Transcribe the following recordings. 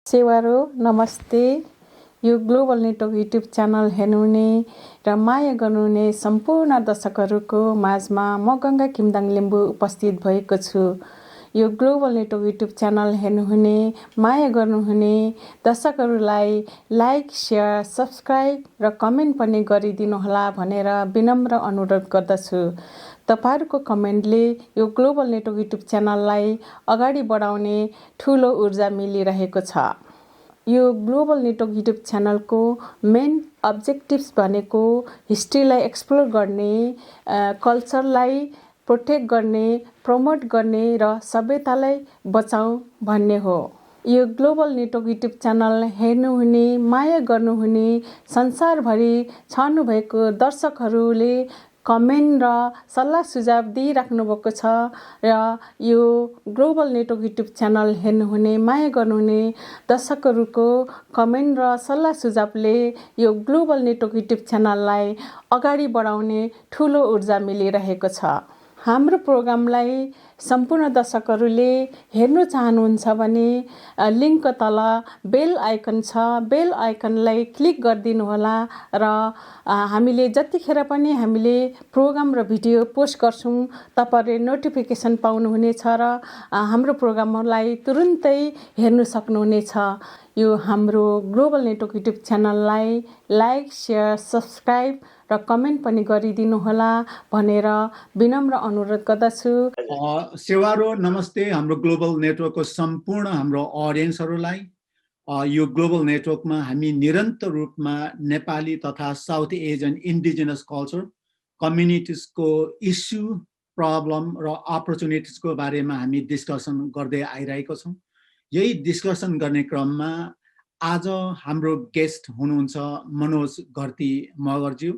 सेवारो नमस्ते। यो global network YouTube channel हेर्नुहुने र माया गर्नुहुने सम्पूर्ण दर्शकहरूको माझमा म गङ्गा किमदाङ लिम्बू उपस्थित भएको छु। यो ग्लोबल नेटवर्क युट्युब च्यानल हेर्नुहुने माया गर्नुहुने दर्शकहरूलाई लाइक, सेयर, सब्स्क्राइब र कमेन्ट पनि गरिदिनुहोला भनेर विनम्र अनुरोध गर्दछु। तपाईहरुको कमेन्टले यो ग्लोबल नेटवर्क युट्युब च्यानललाई अगाडि बढाउने ठूलो ऊर्जा मिलिरहेको छ। यो ग्लोबल नेटवर्क युट्युब च्यानलको मेन अब्जेक्टिभ्स भनेको हिस्ट्रीलाई एक्सप्लोर गर्ने, कल्चरलाई प्रोटेक्ट गर्ने, प्रमोट गर्ने र सभ्यतालाई बचाऊ भन्ने हो। यो ग्लोबल नेटवर्क युट्युब च्यानल हेर्नुहुने, माया गर्नुहुने, संसारभरि छर्नु भएको दर्शकहरूले कमेन्ट र सल्लाह सुझाव दिइराख्नु भएको छ र यो ग्लोबल नेटवर्क युट्युब च्यानल हेर्नुहुने, माया गर्नुहुने दर्शकहरूको कमेन्ट र सल्लाह सुझावले यो ग्लोबल नेटवर्क युट्युब च्यानललाई अगाडि बढाउने ठूलो ऊर्जा मिलिरहेको छ। हाम्रो प्रोग्रामलाई सम्पूर्ण दर्शकहरूले हेर्नु चाहनुहुन्छ भने लिङ्कको तल बेल आइकन छ, बेल आइकनलाई क्लिक गरिदिनु होला र हामीले जतिखेर पनि हामीले प्रोग्राम र भिडियो पोस्ट गर्छौँ तपाईहरुले नोटिफिकेसन पाउनुहुनेछ र हाम्रो प्रोग्रामलाई तुरुन्तै हेर्नु सक्नुहुनेछ। यो हाम्रो ग्लोबल नेटवर्क युट्युब च्यानललाई लाइक, सेयर, सब्स्क्राइब र कमेन्ट पनि गरिदिनु होला भनेर विनम्र अनुरोध गर्दछु। सेवारो नमस्ते। हाम्रो ग्लोबल नेटवर्कको सम्पूर्ण हाम्रो अडियन्सहरूलाई यो ग्लोबल नेटवर्कमा हामी निरन्तर रूपमा नेपाली तथा साउथ एसियन इन्डिजिनस कल्चर कम्युनिटिजको इस्यु, प्रब्लम र अपर्च्युनिटिजको बारेमा हामी डिस्कसन गर्दै आइरहेको छौँ। यही डिस्कसन गर्ने क्रममा आज हाम्रो गेस्ट हुनुहुन्छ मनोज घरती मगरज्यू।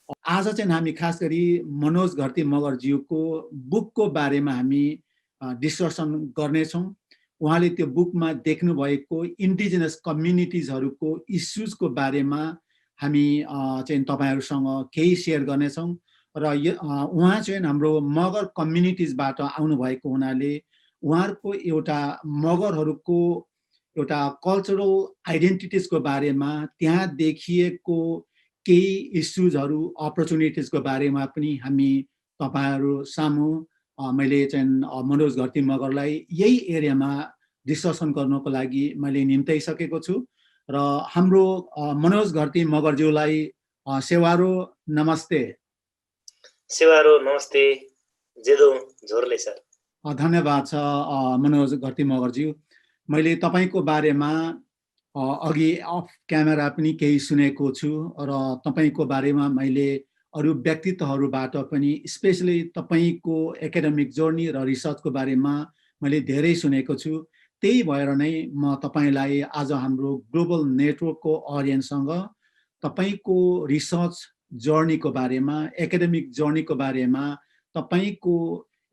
आज चाहिँ हामी खास गरी मनोज घरती मगरज्यूको बुकको बारेमा हामी डिस्कसन गर्नेछौँ। उहाँले त्यो बुकमा देख्नु भएको इन्डिजिनस कम्युनिटिजहरूको इस्युजको बारेमा हामी चाहिँ तपाईहरुसँग केही सेयर गर्नेछौँ र उहाँ चाहिँ हाम्रो मगर कम्युनिटिजबाट आउनुभएको हुनाले उहाँहरूको एउटा मगरहरूको एउटा कल्चरल आइडेन्टिटिजको बारेमा, त्यहाँ देखिएको केही इस्युजहरू, अपर्च्युनिटिजको बारेमा पनि हामी तपाईहरु सामु मैले चाहिँ मनोज घरती मगरलाई यही एरियामा डिस्कसन गर्नको लागि मैले निम्ताइसकेको छु र हाम्रो मनोज घरती मगरज्यूलाई सेवारो नमस्ते। सेवारो नमस्ते। जेदो झोरले सर। धन्यवाद छ मनोज घरती मगरज्यू। मैले तपाईको बारेमा अघि अफ क्यामेरा पनि केही सुनेको छु र तपाईको बारेमा मैले अरु व्यक्तित्वहरूबाट पनि स्पेशली तपाईको एकाडेमिक जर्नी र रिसर्चको बारेमा मैले धेरै सुनेको छु। त्यही भएर नै म तपाईलाई आज हाम्रो ग्लोबल नेटवर्कको अडियन्ससँग तपाईको रिसर्च जर्नीको बारेमा, एकाडेमिक जर्नीको बारेमा तपाईको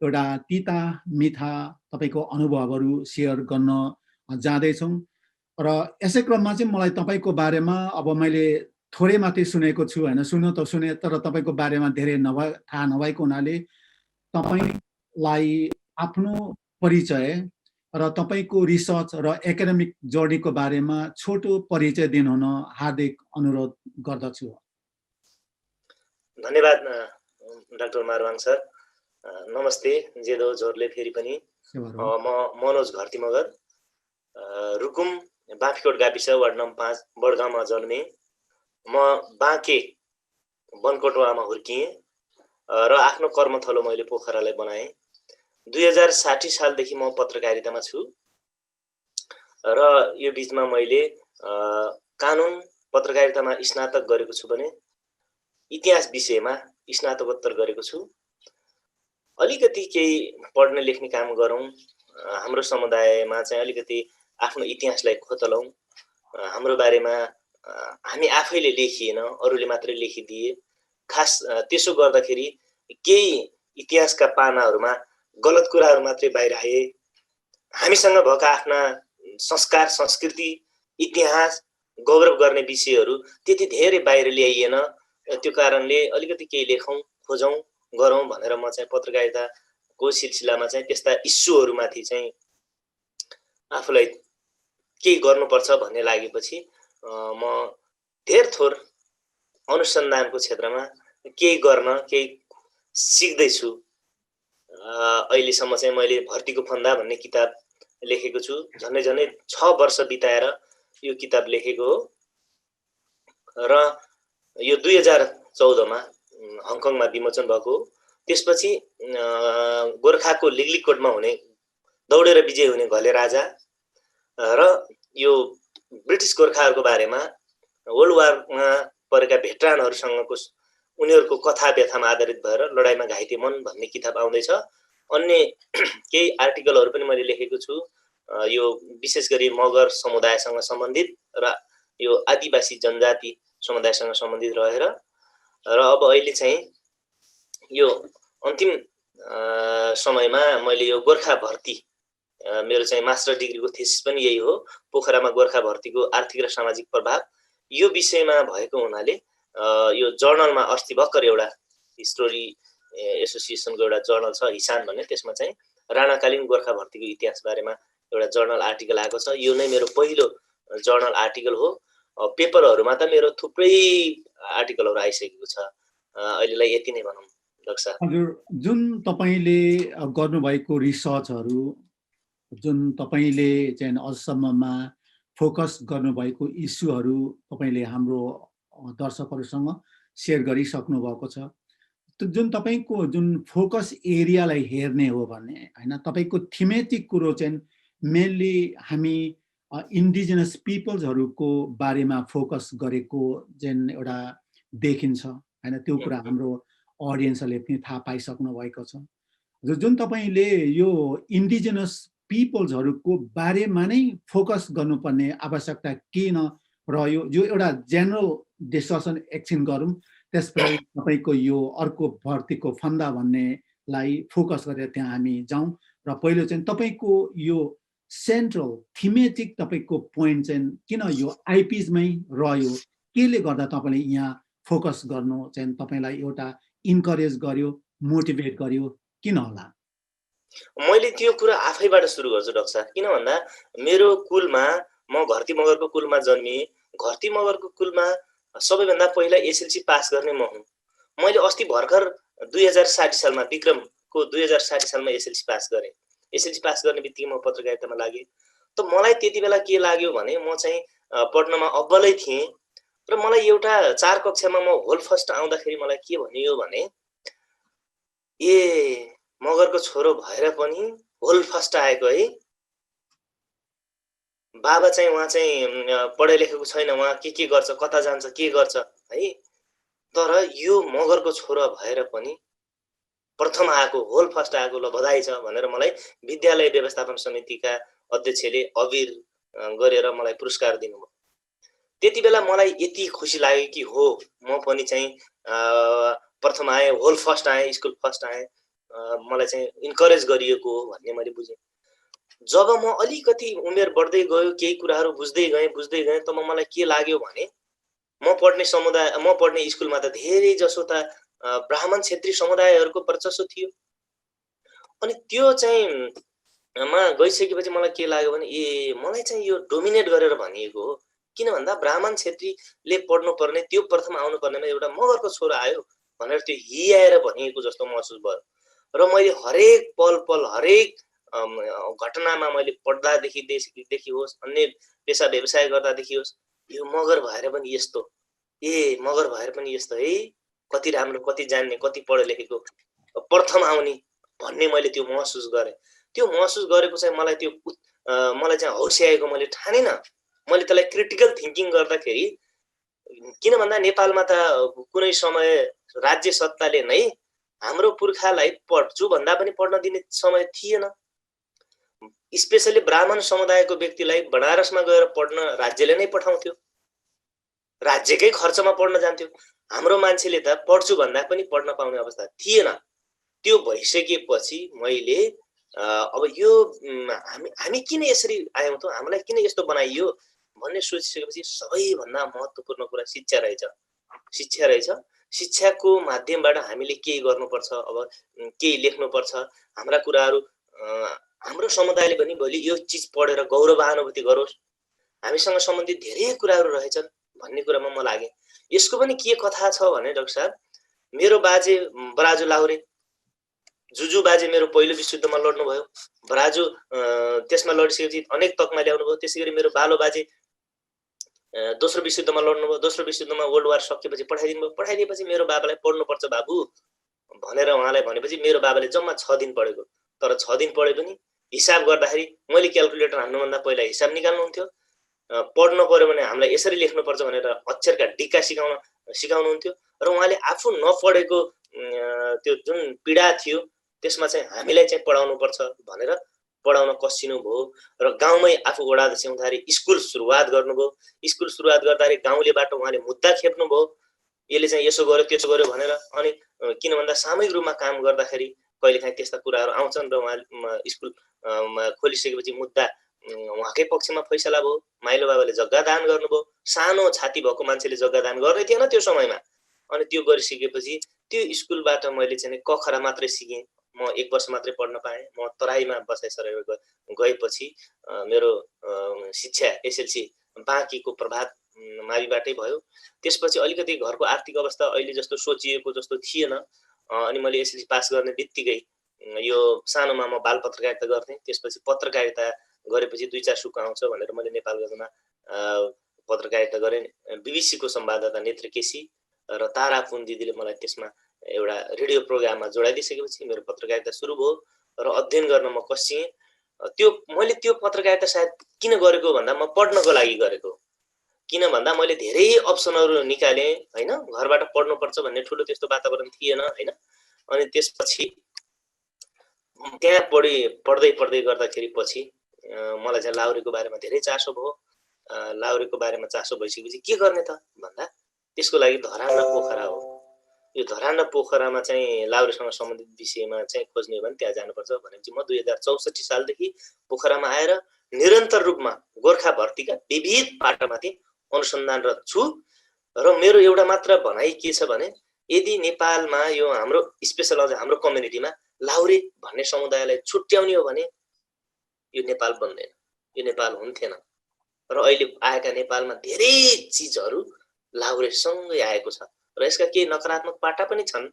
एउटा तिता मिठा तपाईको अनुभवहरू सेयर गर्न जाँदैछौँ र यसै क्रममा चाहिँ मलाई तपाईको बारेमा अब मैले थोरै मात्रै सुनेको छु हैन, सुन्नु त सुने तर तपाईको बारेमा धेरै थाहा नभएको हुनाले तपाईलाई आफ्नो परिचय र तपाईको रिसर्च र एकाडेमिक जर्नीको बारेमा छोटो परिचय दिनुहुन हार्दिक अनुरोध गर्दछु। धन्यवाद डाक्टर मारवाङ सर। नमस्ते। जेदो झोरले फेरि पनि म मनोज घरती मगर रुकुम बाँफीकोट गाविस वार्ड नम्बर 5 बडगाउँमा जन्मे। म बाँके बनकोटवामा हुर्किएँ र आफ्नो कर्मथलो मैले पोखरालाई बनाएँ। 2060 सालदेखि म पत्रकारितामा छु र यो बीचमा मैले कानुन पत्रकारितामा स्नातक गरेको छु भने इतिहास विषयमा स्नातकोत्तर गरेको छु। अलिकति केही पढ्ने लेख्ने काम गरौँ, हाम्रो समुदायमा चाहिँ अलिकति आफ्नो इतिहासलाई खोतलौँ, हाम्रो बारेमा हामी आफैले लेखिएन, अरूले मात्रै लेखिदिए। खास त्यसो गर्दाखेरि केही इतिहासका पानाहरूमा गलत कुराहरू मात्रै बाहिर आए। हामीसँग भएका आफ्ना संस्कार, संस्कृति, इतिहास, गौरव गर्ने विषयहरू त्यति धेरै बाहिर ल्याइएन। त्यो कारणले अलिकति केही लेखौँ, खोजौँ, गरौँ भनेर म चाहिँ पत्रकारिताको सिलसिलामा चाहिँ त्यस्ता इस्युहरूमाथि चाहिँ आफूलाई केही गर्नुपर्छ भन्ने लागेपछि म धेर थोर अनुसन्धानको क्षेत्रमा केही गर्न केही सिक्दैछु। अहिलेसम्म चाहिँ मैले भर्तीको फन्दा भन्ने किताब लेखेको छु। झन्डै 6 वर्ष बिताएर यो किताब लेखेको हो र यो 2014 मा हङकङमा विमोचन भएको हो। त्यसपछि गोर्खाको लिगलिगकोटमा हुने दौडेर विजय हुने घले राजा र यो ब्रिटिस गोर्खाहरूको बारेमा वर्ल्ड वारमा परेका भेटरानहरूसँगको उनीहरूको कथा व्यथामा आधारित भएर लडाइँमा घाइते मन भन्ने किताब आउँदैछ। अन्य केही आर्टिकलहरू पनि मैले लेखेको छु यो विशेष गरी मगर समुदायसँग सम्बन्धित र यो आदिवासी जनजाति समुदायसँग सम्बन्धित रहेर र अब अहिले चाहिँ यो अन्तिम समयमा मैले यो गोर्खा भर्ती मेरो चाहिँ मास्टर डिग्रीको थेसिस पनि यही हो, पोखरामा गोर्खा भर्तीको आर्थिक र सामाजिक प्रभाव, यो विषयमा भएको हुनाले यो जर्नलमा अस्ति भर्खर एउटा स्टोरी एसोसिएसनको एउटा जर्नल छ हिसान भन्ने, त्यसमा चाहिँ राणाकालीन गोर्खा भर्तीको इतिहास बारेमा एउटा जर्नल आर्टिकल आएको छ। यो नै मेरो पहिलो जर्नल आर्टिकल हो। पेपरहरूमा त मेरो थुप्रै आर्टिकलहरू आइसकेको छ। अहिलेलाई यति नै भनौँ डाक्टर साहब। हजुर, जुन तपाईले गर्नुभएको रिसर्चहरू, जुन तपाईले चाहिँ अझसम्ममा फोकस गर्नुभएको इस्युहरू तपाईले हाम्रो दर्शकहरूसँग सेयर गरिसक्नु भएको छ। जुन तपाईको जुन फोकस एरियालाई हेर्ने हो भने हैन, तपाईको थीमेटिक कुरो चाहिँ मेनली हामी इन्डिजिनस पिपल्सहरूको बारेमा फोकस गरेको जुन एउटा देखिन्छ हैन, त्यो कुरा हाम्रो अडियन्सले पनि थाहा पाइसक्नु भएको छ। जुन तपाईले यो इन्डिजिनस पिपल्सहरूको बारेमा नै फोकस गर्नुपर्ने आवश्यकता किन रह्यो, यो एउटा जेनरल डिस्कसन एकछिन गरौँ, त्यसपछि तपाईको यो अर्को भर्तीको फन्दा भन्नेलाई फोकस गरेर त्यहाँ हामी जाउँ। र पहिलो चाहिँ तपाईको यो सेन्ट्रल थीमेटिक तपाईको पोइन्ट चाहिँ किन यो आइपिजमै रह्यो, केले गर्दा तपाईले यहाँ फोकस गर्नु चाहिँ तपाईलाई एउटा इन्करेज गर्यो, मोटिभेट गर्यो, किन होला? मैले त्यो कुरा आफैबाट सुरु गर्छु डाक्टर साहब। किन भन्दा मेरो कुलमा, म घरती मगरको कुलमा जन्मिएँ। घरती मगरको कुलमा सबैभन्दा पहिला एसएलसी पास गर्ने म हुँ। मैले अस्ति भर्खर 2060 सालमा विक्रमको 2060 सालमा एसएलसी पास गरेँ। एसएलसी पास गर्ने बित्तिकै म पत्रकारितामा लागेँ। त मलाई त्यति बेला के लाग्यो भने म चाहिँ पढ्नमा अब्बलै थिएँ र मलाई एउटा 4 कक्षामा म होल फर्स्ट आउँदाखेरि मलाई के भनियो भने ए मगरको छोरो भएर पनि होल फर्स्ट आएको है, बाबा चाहिँ उहाँ चाहिँ पढे लेखेको छैन, उहाँ के गर्छ, कता जान्छ, के गर्छ है, तर यो मगरको छोरो भएर पनि प्रथम आएको, होल फर्स्ट आएको, ल बधाई छ भनेर मलाई विद्यालय व्यवस्थापन समितिका अध्यक्षले अबिर गरेर मलाई पुरस्कार दिनुभयो। त्यति बेला मलाई यति खुसी लाग्यो कि हो म पनि चाहिँ प्रथम आएँ, होल फर्स्ट आएँ, स्कुल फर्स्ट आएँ, मलाई चाहिँ इन्करेज गरिएको हो भन्ने मैले बुझेँ। जब म अलिकति उमेर बढ्दै गयो, केही कुराहरू बुझ्दै गएँ तब मलाई के लाग्यो भने म पढ्ने स्कुलमा त धेरै जसो त ब्राह्मण क्षेत्रीय समुदायहरूको वर्चस्व थियो। अनि त्यो चाहिँ मा गइसकेपछि मलाई के लाग्यो भने ए मलाई चाहिँ यो डोमिनेट गरेर भनिएको हो। किन भन्दा ब्राह्मण क्षेत्रीले पढ्नु पर्ने, त्यो प्रथम आउनु पर्नेमा एउटा मगरको छोरो आयो भनेर त्यो हियाएर भनिएको जस्तो महसुस भयो। र मैले हरेक पल हरेक घटनामा मैले पढ्दादेखि होस्, अन्य पेसा व्यवसाय गर्दादेखि होस्, यो मगर भएर पनि यस्तो, मगर भएर पनि यस्तो है, कति राम्रो, कति जान्ने, कति पढे लेखेको, प्रथम आउने भन्ने मैले त्यो महसुस गरेँ। त्यो महसुस गरेको चाहिँ मलाई चाहिँ हौस्याएको मैले ठानिनँ। मैले त्यसलाई क्रिटिकल थिङ्किङ गर्दाखेरि, किन भन्दा नेपालमा त कुनै समय राज्य सत्ताले नै हाम्रो पुर्खालाई पढ्छु भन्दा पनि पढ्न दिने समय थिएन। स्पेसली ब्राह्मण समुदायको व्यक्तिलाई बनारसमा गएर पढ्न राज्यले नै पठाउँथ्यो, राज्यकै खर्चमा पढ्न जान्थ्यो। हाम्रो मान्छेले त पढ्छु भन्दा पनि पढ्न पाउने अवस्था थिएन। त्यो भइसकेपछि मैले अब यो हामी किन यसरी आयौँ त, हामीलाई किन यस्तो बनाइयो भन्ने सोचिसकेपछि सबैभन्दा महत्त्वपूर्ण कुरा शिक्षा रहेछ। शिक्षाको माध्यमबाट हामीले केही गर्नुपर्छ, अब केही लेख्नुपर्छ, हाम्रा कुराहरू हाम्रो समुदायले पनि भोलि यो चिज पढेर गौरवानुभूति गरोस्, हामीसँग सम्बन्धित धेरै कुराहरू रहेछन् भन्ने कुरामा म लागे। यसको पनि के कथा छ भने डाक्टर साहब, मेरो बाजे बराजु लाहुरे, जुजु बाजे मेरो पहिलो विश्वयुद्धमा लड्नुभयो, बराजु त्यसमा लडिसकेपछि अनेक तकमा ल्याउनुभयो। त्यसै गरी मेरो बालो बाजे दोस्रो विश्वयुद्धमा लड्नुभयो, दोस्रो विश्वयुद्धमा वर्ल्ड वार सकेपछि पठाइदिनु भयो। पठाइदिएपछि मेरो बाबालाई पढ्नुपर्छ बाबु भनेर उहाँलाई भनेपछि मेरो बाबाले जम्मा 6 दिन पढेको। तर 6 दिन पढे पनि हिसाब गर्दाखेरि मैले क्याल्कुलेटर हान्नुभन्दा पहिला हिसाब निकाल्नुहुन्थ्यो। पढ्नु पर्यो भने हामीलाई यसरी लेख्नुपर्छ भनेर अक्षरका डिक्का सिकाउनुहुन्थ्यो। र उहाँले आफू नपढेको त्यो जुन पीडा थियो त्यसमा चाहिँ हामीलाई चाहिँ पढाउनुपर्छ भनेर पढाउन कसिनु भयो। र गाउँमै आफू वडाध्यक्ष हुँदाखेरि स्कुल सुरुवात गर्नुभयो। स्कुल सुरुवात गर्दाखेरि गाउँलेबाट उहाँले मुद्दा खेप्नुभयो, यसले चाहिँ यसो गर्यो त्यसो गर्यो भनेर। अनि किन भन्दा सामूहिक रूपमा काम गर्दाखेरि कहिलेकाहीँ त्यस्ता कुराहरू आउँछन् र उहाँ स्कुल खोलिसकेपछि मुद्दा उहाँकै पक्षमा फैसला भयो। माइलो बाबाले जग्गा दान गर्नुभयो। सानो छाती भएको मान्छेले जग्गा दान गर्दै थिएन त्यो समयमा। अनि त्यो गरिसकेपछि त्यो स्कुलबाट मैले चाहिँ क खरा मात्रै सिकेँ। म 1 वर्ष मात्रै पढ्न पाएँ। म तराईमा बसाइसरेर गएपछि मेरो शिक्षा एसएलसी बाँकीको प्रभात माविबाटै भयो। त्यसपछि अलिकति घरको आर्थिक अवस्था अहिले जस्तो सोचिएको जस्तो थिएन। अनि मैले एसएलसी पास गर्ने बित्तिकै यो सानोमा म बाल पत्रकारिता गर्थेँ। त्यसपछि पत्रकारिता गरेपछि 2-4 सुख आउँछ भनेर मैले नेपाल गजमा पत्रकारिता गरेँ। बीबीसीको संवाददाता नेत्र केसी र तारा पुन दिदीले मलाई त्यसमा एउटा रेडियो प्रोग्राममा जोडाइदिसकेपछि मेरो पत्रकारिता सुरु भयो र अध्ययन गर्न म कसिएँ। मैले त्यो पत्रकारिता सायद किन गरेको भन्दा म पढ्नको लागि गरेको। किन भन्दा मैले धेरै अप्सनहरू निकालेँ हैन, घरबाट पढ्नुपर्छ भन्ने ठुलो त्यस्तो वातावरण थिएन हैन। अनि त्यसपछि त्यहाँ पढ्दै गर्दाखेरि पछि मलाई चाहिँ लाहुरेको बारेमा धेरै चासो भयो। लाहुरेको बारेमा चासो भइसकेपछि के गर्ने त भन्दा त्यसको लागि धरान र पोखरा हो। यो धरान र पोखरामा चाहिँ लाहुरेसँग सम्बन्धित विषयमा चाहिँ खोज्ने हो भने त्यहाँ जानुपर्छ भनेपछि म 2064 सालदेखि पोखरामा आएर निरन्तर रूपमा गोर्खा भर्तीका विविध पाटामाथि अनुसन्धानरत छु। र मेरो एउटा मात्र भनाइ के छ भने यदि नेपालमा यो हाम्रो स्पेशल अझ हाम्रो कम्युनिटीमा लाहुरे भन्ने समुदायलाई छुट्याउने हो भने यो नेपाल बन्दैन, यो नेपाल हुन्थेन। र अहिले आएका नेपालमा धेरै चिजहरू लाहुरेसँगै आएको छ र यसका केही नकारात्मक पाटा पनि छन्,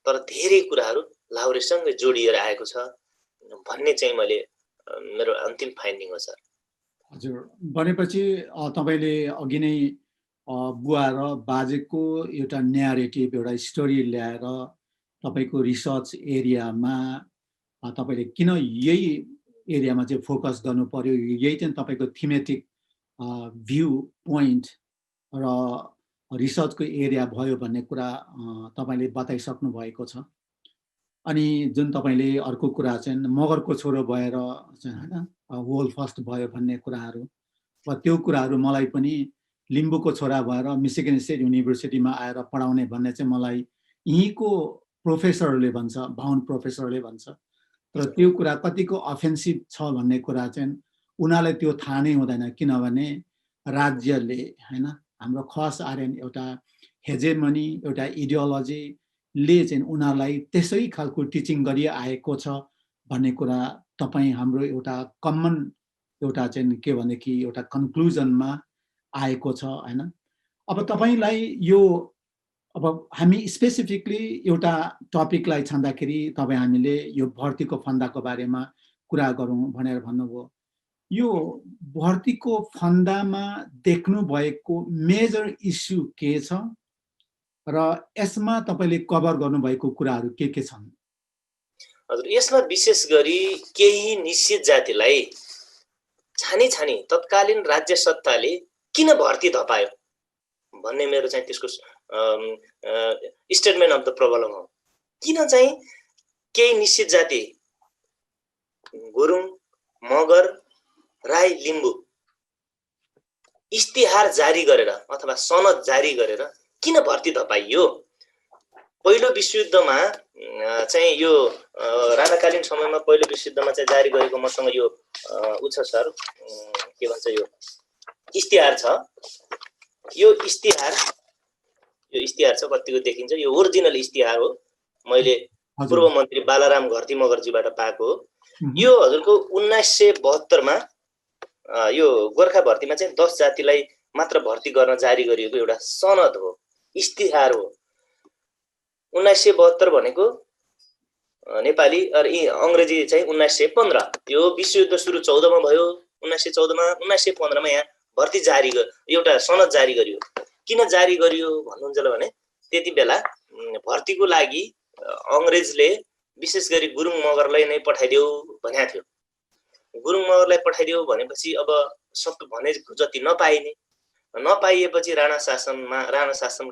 तर धेरै कुराहरू लाहुरेसँगै जोडिएर आएको छ भन्ने चाहिँ मेरो अन्तिम फाइन्डिङ हो सर। हजुर, भनेपछि तपाईले अघि नै बुवा र बाजेको एउटा न्यारेटिभ, एउटा स्टोरी ल्याएर तपाईको रिसर्च एरियामा तपाईले किन यही एरियामा चाहिँ फोकस गर्नु पर्यो, यही चाहिँ तपाईको थीमेटिक भ्यू पोइन्ट र रिसर्चको एरिया भयो भन्ने कुरा तपाईले बताइसक्नु भएको छ। अनि जुन तपाईले अर्को कुरा चाहिँ मगरको छोरो भएर चाहिँ हैन वर्ल्ड फर्स्ट भयो भन्ने कुराहरू, र त्यो कुराहरू मलाई पनि लिम्बूको छोरा भएर मिशिगन स्टेट युनिभर्सिटीमा आएर पढाउने भन्ने चाहिँ मलाई यहीँको प्रोफेसरले भन्छ, भाउन प्रोफेसरले भन्छ। तर त्यो कुरा कतिको अफेन्सिभ छ भन्ने कुरा चाहिँ उनीहरूलाई त्यो थाहा नै हुँदैन, किनभने राज्यले हैन हाम्रो खस आर्यन एउटा हेजेमनी, एउटा इडियोलोजीले चाहिँ उनीहरूलाई त्यसै खालको टिचिङ गरिआएको छ भन्ने कुरा तपाईँ हाम्रो एउटा कमन एउटा चाहिँ के भनेदेखि एउटा कन्क्लुजनमा आएको छ हैन। अब तपाईलाई यो अब हामी स्पेसिफिकली एउटा टपिकलाई छान्दाखेरि तपाईँ हामीले यो भर्तीको फन्दाको बारेमा कुरा गरौँ भनेर भन्नुभयो। यो भर्तीको फन्दामा देख्नु भएको मेजर इस्यु के छ र यसमा तपाईले कभर गर्नुभएको कुराहरू के छन्? हजुर, यसमा विशेष गरी केही निश्चित जातिलाई छानी तत्कालीन राज्य सत्ताले किन भर्ती धपायो भन्ने मेरो चाहिँ त्यसको स्टेटमेन्ट अफ द प्रब्लम हो। किन चाहिँ केही निश्चित जाति गुरुङ, मगर, राई, लिम्बू इस्तिहार जारी गरेर अथवा सनद जारी गरेर किन भर्ती धपाइयो? पहिलो विश्वयुद्धमा चाहिँ यो राणाकालीन समयमा पहिलो विश्वयुद्धमा चाहिँ जारी गरेको मसँग यो छ सर, के भन्छ यो इस्तिहार छ। यो इस्तिहार छ, कतिको देखिन्छ, यो ओरिजिनल इस्तिहार हो। मैले पूर्व मन्त्री बालाराम घरती मगरजीबाट पाएको हो। यो हजुरको 1972 मा यो गोर्खा भर्तीमा चाहिँ 10 जातिलाई मात्र भर्ती गर्न जारी गरिएको एउटा सनद हो, इस्तिहार हो। 1972 भनेको नेपाली अङ्ग्रेजी चाहिँ 1915। यो विश्वयुद्ध सुरु 14 मा भयो, 1914 मा, 1915 मा यहाँ भर्ती जारी एउटा सनद जारी गरियो। किन जारी गरियो भन्नुहुन्छ भने त्यति बेला भर्तीको लागि अङ्ग्रेजले विशेष गरी गुरुङ मगरलाई नै पठाइदेऊ भनेको थियो। गुरुङ मगरलाई पठाइदेऊ भनेपछि अब सब भने जति नपाइएपछि राणा शासन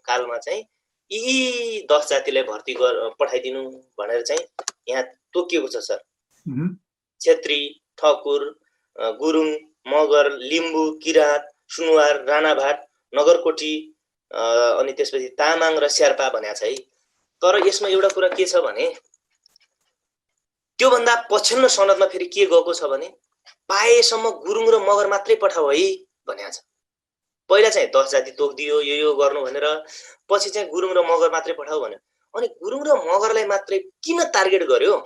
कालमा चाहिँ यी 10 जातिलाई भर्ती पठाइदिनु भनेर चाहिँ यहाँ तोकिएको छ सर। क्षेत्री, ठकुर, गुरुङ, मगर, लिम्बू, किराँत, सुनुवार, राणाभाट, नगरकोटी अनि त्यसपछि तामाङ र शेर्पा भनेको छ है। तर यसमा एउटा कुरा के छ भने त्योभन्दा पछिल्लो सनदमा फेरि के गएको छ भने पाएसम्म गुरुङ र मगर मात्रै पठाऊ है भनेको छ। पहिला चाहिँ 10 जाति तोकिदियो, यो गर्नु भनेर, पछि चाहिँ गुरुङ र मगर मात्रै पठाऊ भन्यो। अनि गुरुङ र मगरलाई मात्रै किन टार्गेट गर्यो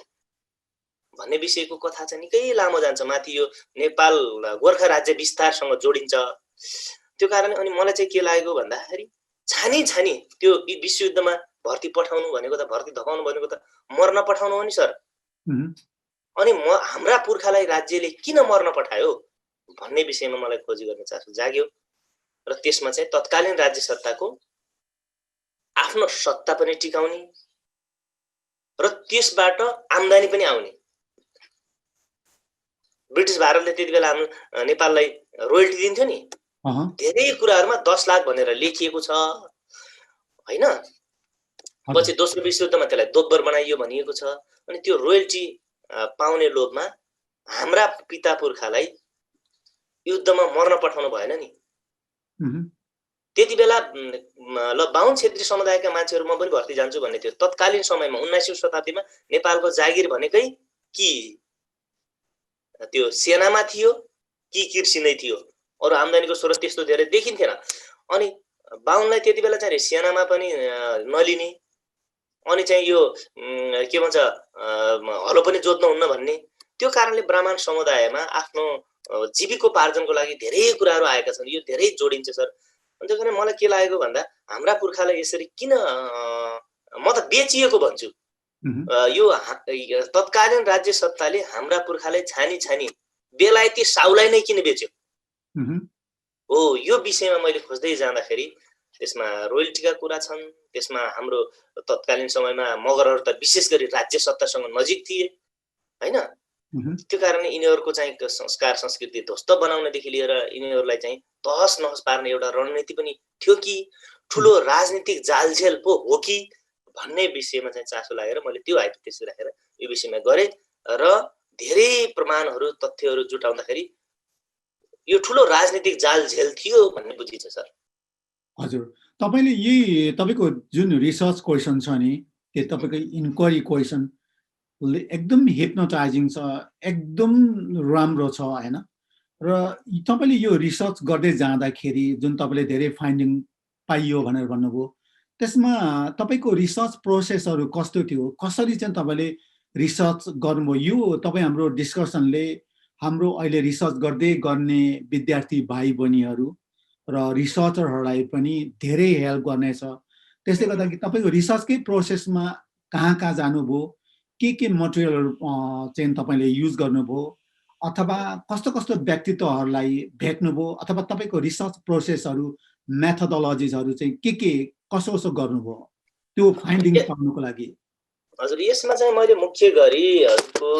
भन्ने विषयको कथा चाहिँ निकै लामो जान्छ। माथि यो नेपाल गोर्खा राज्य विस्तारसँग जोडिन्छ। त्यो कारण अनि मलाई चाहिँ के लागेको भन्दाखेरि छानी त्यो विश्वयुद्धमा भर्ती पठाउनु भनेको त, भर्ती धपाउनु भनेको त मर्न पठाउनु हो नि सर। अनि हाम्रा पुर्खालाई राज्यले किन मर्न पठायो भन्ने विषयमा मलाई खोजी गर्ने चासो जाग्यो र त्यसमा चाहिँ तत्कालीन राज्य सत्ताको आफ्नो सत्ता पनि टिकाउने र त्यसबाट आम्दानी पनि आउने। ब्रिटिस भारतले त्यति बेला हाम्रो नेपाललाई रोयल्टी दिन्थ्यो नि, धेरै कुराहरुमा 10 लाख भनेर लेखिएको छ हैन। पछि दोस्रो विश्वयुद्धमा त्यसलाई दोब्बर बनाइयो भनिएको छ। अनि त्यो रोयल्टी पाउने लोभमा हाम्रा पिता पुर्खालाई युद्धमा मर्न पठाउनु भएन नि। त्यति बेला ल बाहुन क्षेत्री समुदायका मान्छेहरुमा पनि भर्ती जान्छु भन्ने थियो। तत्कालीन समयमा 19औं शताब्दीमा नेपालको जागिर भनेकै कि त्यो सेनामा थियो कि कृषि नै थियो। अरु आम्दानीको स्रोत त्यस्तो धेरै देखिन्थेन। अनि बाहुनलाई त्यति बेला चाहिँ सेनामा पनि नलिने, अनि चाहिँ यो के भन्छ हलो पनि जोत्न हुन्न भन्ने, त्यो कारणले ब्राह्मण समुदायमा आफ्नो जीविकोपार्जनको लागि धेरै कुराहरु आएका छन्। यो धेरै जोडिन्छ सर। अनि त्यसैले मलाई के लागेको भन्दा हाम्रा पुर्खालाई यसरी किन म त बेचिएको भन्छु। यो तत्कालीन राज्य सत्ताले हाम्रा पुर्खालाई छानी बेलायती साउलाई नै किन बेच्यो हो। यो विषयमा मैले खोज्दै जाँदाखेरि त्यसमा रोयल्टीका कुरा छन्। त्यसमा हाम्रो तत्कालीन समयमा मगरहरु त विशेष गरी राज्य सत्तासँग नजिक थिए हैन। त्यो कारणले यिनीहरुको चाहिँ संस्कार संस्कृति ध्वस्त बनाउनदेखि लिएर यिनीहरुलाई चाहिँ तहस नहस पार्ने एउटा रणनीति पनि थियो कि ठूलो राजनीतिक जालझेल पो हो कि भन्ने विषयमा चाहिँ चासो लागेर मैले त्यो हाइपोथेसिस राखेर यो विषयमा गरे र धेरै प्रमाणहरु तथ्यहरु जुटाउँदाखेरि यो ठूलो राजनीतिक जालझेल थियो भन्ने बुझिन्छ सर। हजुर, तपाईले यही तपाईको जुन रिसर्च क्वेशन छ नि, त्यो तपाईको इन्क्वायरी क्वेशन एकदम हिप्नोटाइजिङ छ, एकदम राम्रो छ हैन। र तपाईले यो रिसर्च गर्दै जाँदाखेरि जुन तपाईले धेरै फाइन्डिङ पाइयो भनेर भन्नुभयो, त्यसमा तपाईको रिसर्च प्रोसेसहरु कस्तो थियो? कसरी चाहिँ तपाईले रिसर्च गर्नुभयो? यो तपाई हाम्रो डिस्कसनले हाम्रो अहिले रिसर्च गर्दै गर्ने विद्यार्थी भाइ बहिनीहरु र रिसर्चरहरुलाई पनि धेरै हेल्प गर्नेछ। त्यसले गर्दा कि तपाईको रिसर्चकै प्रोसेसमा कहाँ जानुभयो, के मटेरियलहरु चाहिँ तपाईले युज गर्नुभयो, अथवा कस्तो व्यक्तित्वहरुलाई भेट्नुभयो, अथवा तपाईको रिसर्च प्रोसेसहरु मेथोडोलोजिजहरु चाहिँ के कसो गर्नुभयो त्यो फाइन्डिङ पाउनको लागि? हजुर, यसमा चाहिँ मैले मुख्य गरी हजुरको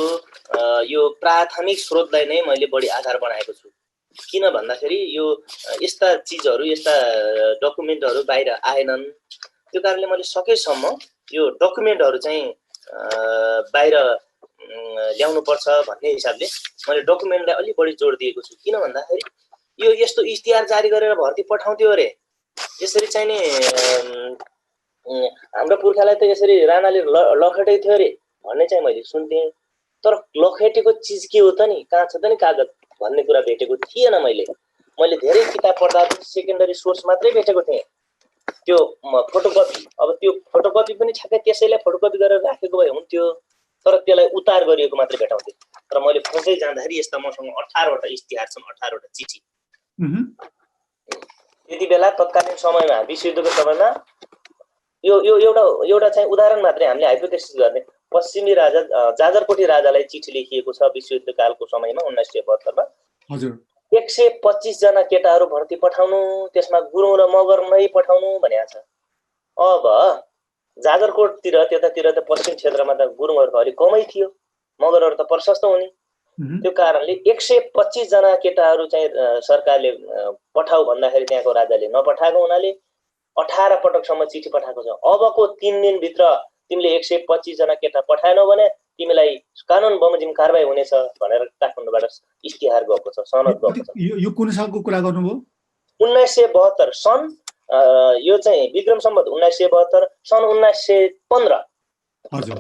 यो प्राथमिक स्रोतलाई नै मैले बढी आधार बनाएको छु। किन भन्दाखेरि यो यस्ता चीजहरु, यस्ता डकुमेन्टहरु बाहिर आएनन्। त्यो कारणले मैले सकेसम्म यो डकुमेन्टहरु चाहिँ बाहिर ल्याउनु पर्छ भन्ने हिसाबले मैले डकुमेन्टलाई अलि बढी जोड दिएको छु। किन भन्दाखेरि यो यस्तो इस्तिहार जारी गरेर भर्ती पठाउँथ्यो अरे, यसरी चाहिँ नि हाम्रो पुर्खालाई त यसरी राणाले लखेटै थियो अरे भन्ने चाहिँ मैले सुन्थे। तर लखेटेको चीज के हो त नि, कहाँ छ त नि कागज भन्ने कुरा भेटेको थिएन। मैले धेरै किताब पढ्दा सेकेन्डरी सोर्स मात्रै भेटेको थिएँ। त्यो फोटोकपी, अब त्यो फोटोकपी पनि ठ्याक्कै त्यसैलाई फोटोकपी गरेर राखेको भए हुन्थ्यो, तर त्यसलाई उतार गरिएको मात्रै भेटाउँथे। तर मैले खोज्दै जाँदाखेरि यस्ता मसँग 18 वटा इस्तिहार छन्, 18 वटा चिठी। त्यति बेला तत्कालीन समयमा विश्वयुद्धको समयमा यो यो एउटा एउटा चाहिँ उदाहरण मात्रै हामीले हाइपोथेसिस गर्ने, पश्चिमी राजा जाजरकोटी राजालाई चिठी लेखिएको छ विश्वयुद्ध कालको समयमा 1972 मा। हजुर 125 जना केटाहरू भर्ती पठाउनु, त्यसमा गुरुङ र मगर नै पठाउनु भनेको छ। अब जाजरकोटतिर त्यतातिर त पश्चिम क्षेत्रमा त गुरुङहरू त अलिक कमै थियो, मगरहरू त प्रशस्त हुने। त्यो कारणले 125 जना केटाहरू चाहिँ सरकारले पठाऊ भन्दाखेरि त्यहाँको राजाले नपठाएको हुनाले 18 पटकसम्म चिठी पठाएको छ। अबको 3 दिनभित्र तिमीले 125 जना केटा पठाएनौ भने तिमीलाई कानुन बमोजिम कारबाही हुनेछ भनेर काठमाडौँबाट इस्तिहार गएको छ, सनद गएको छ। यो कुन सालको कुरा गर्नुभयो? 1972 सन् यो चाहिँ विक्रम सम्वत 1972 सन् 1915 हजुर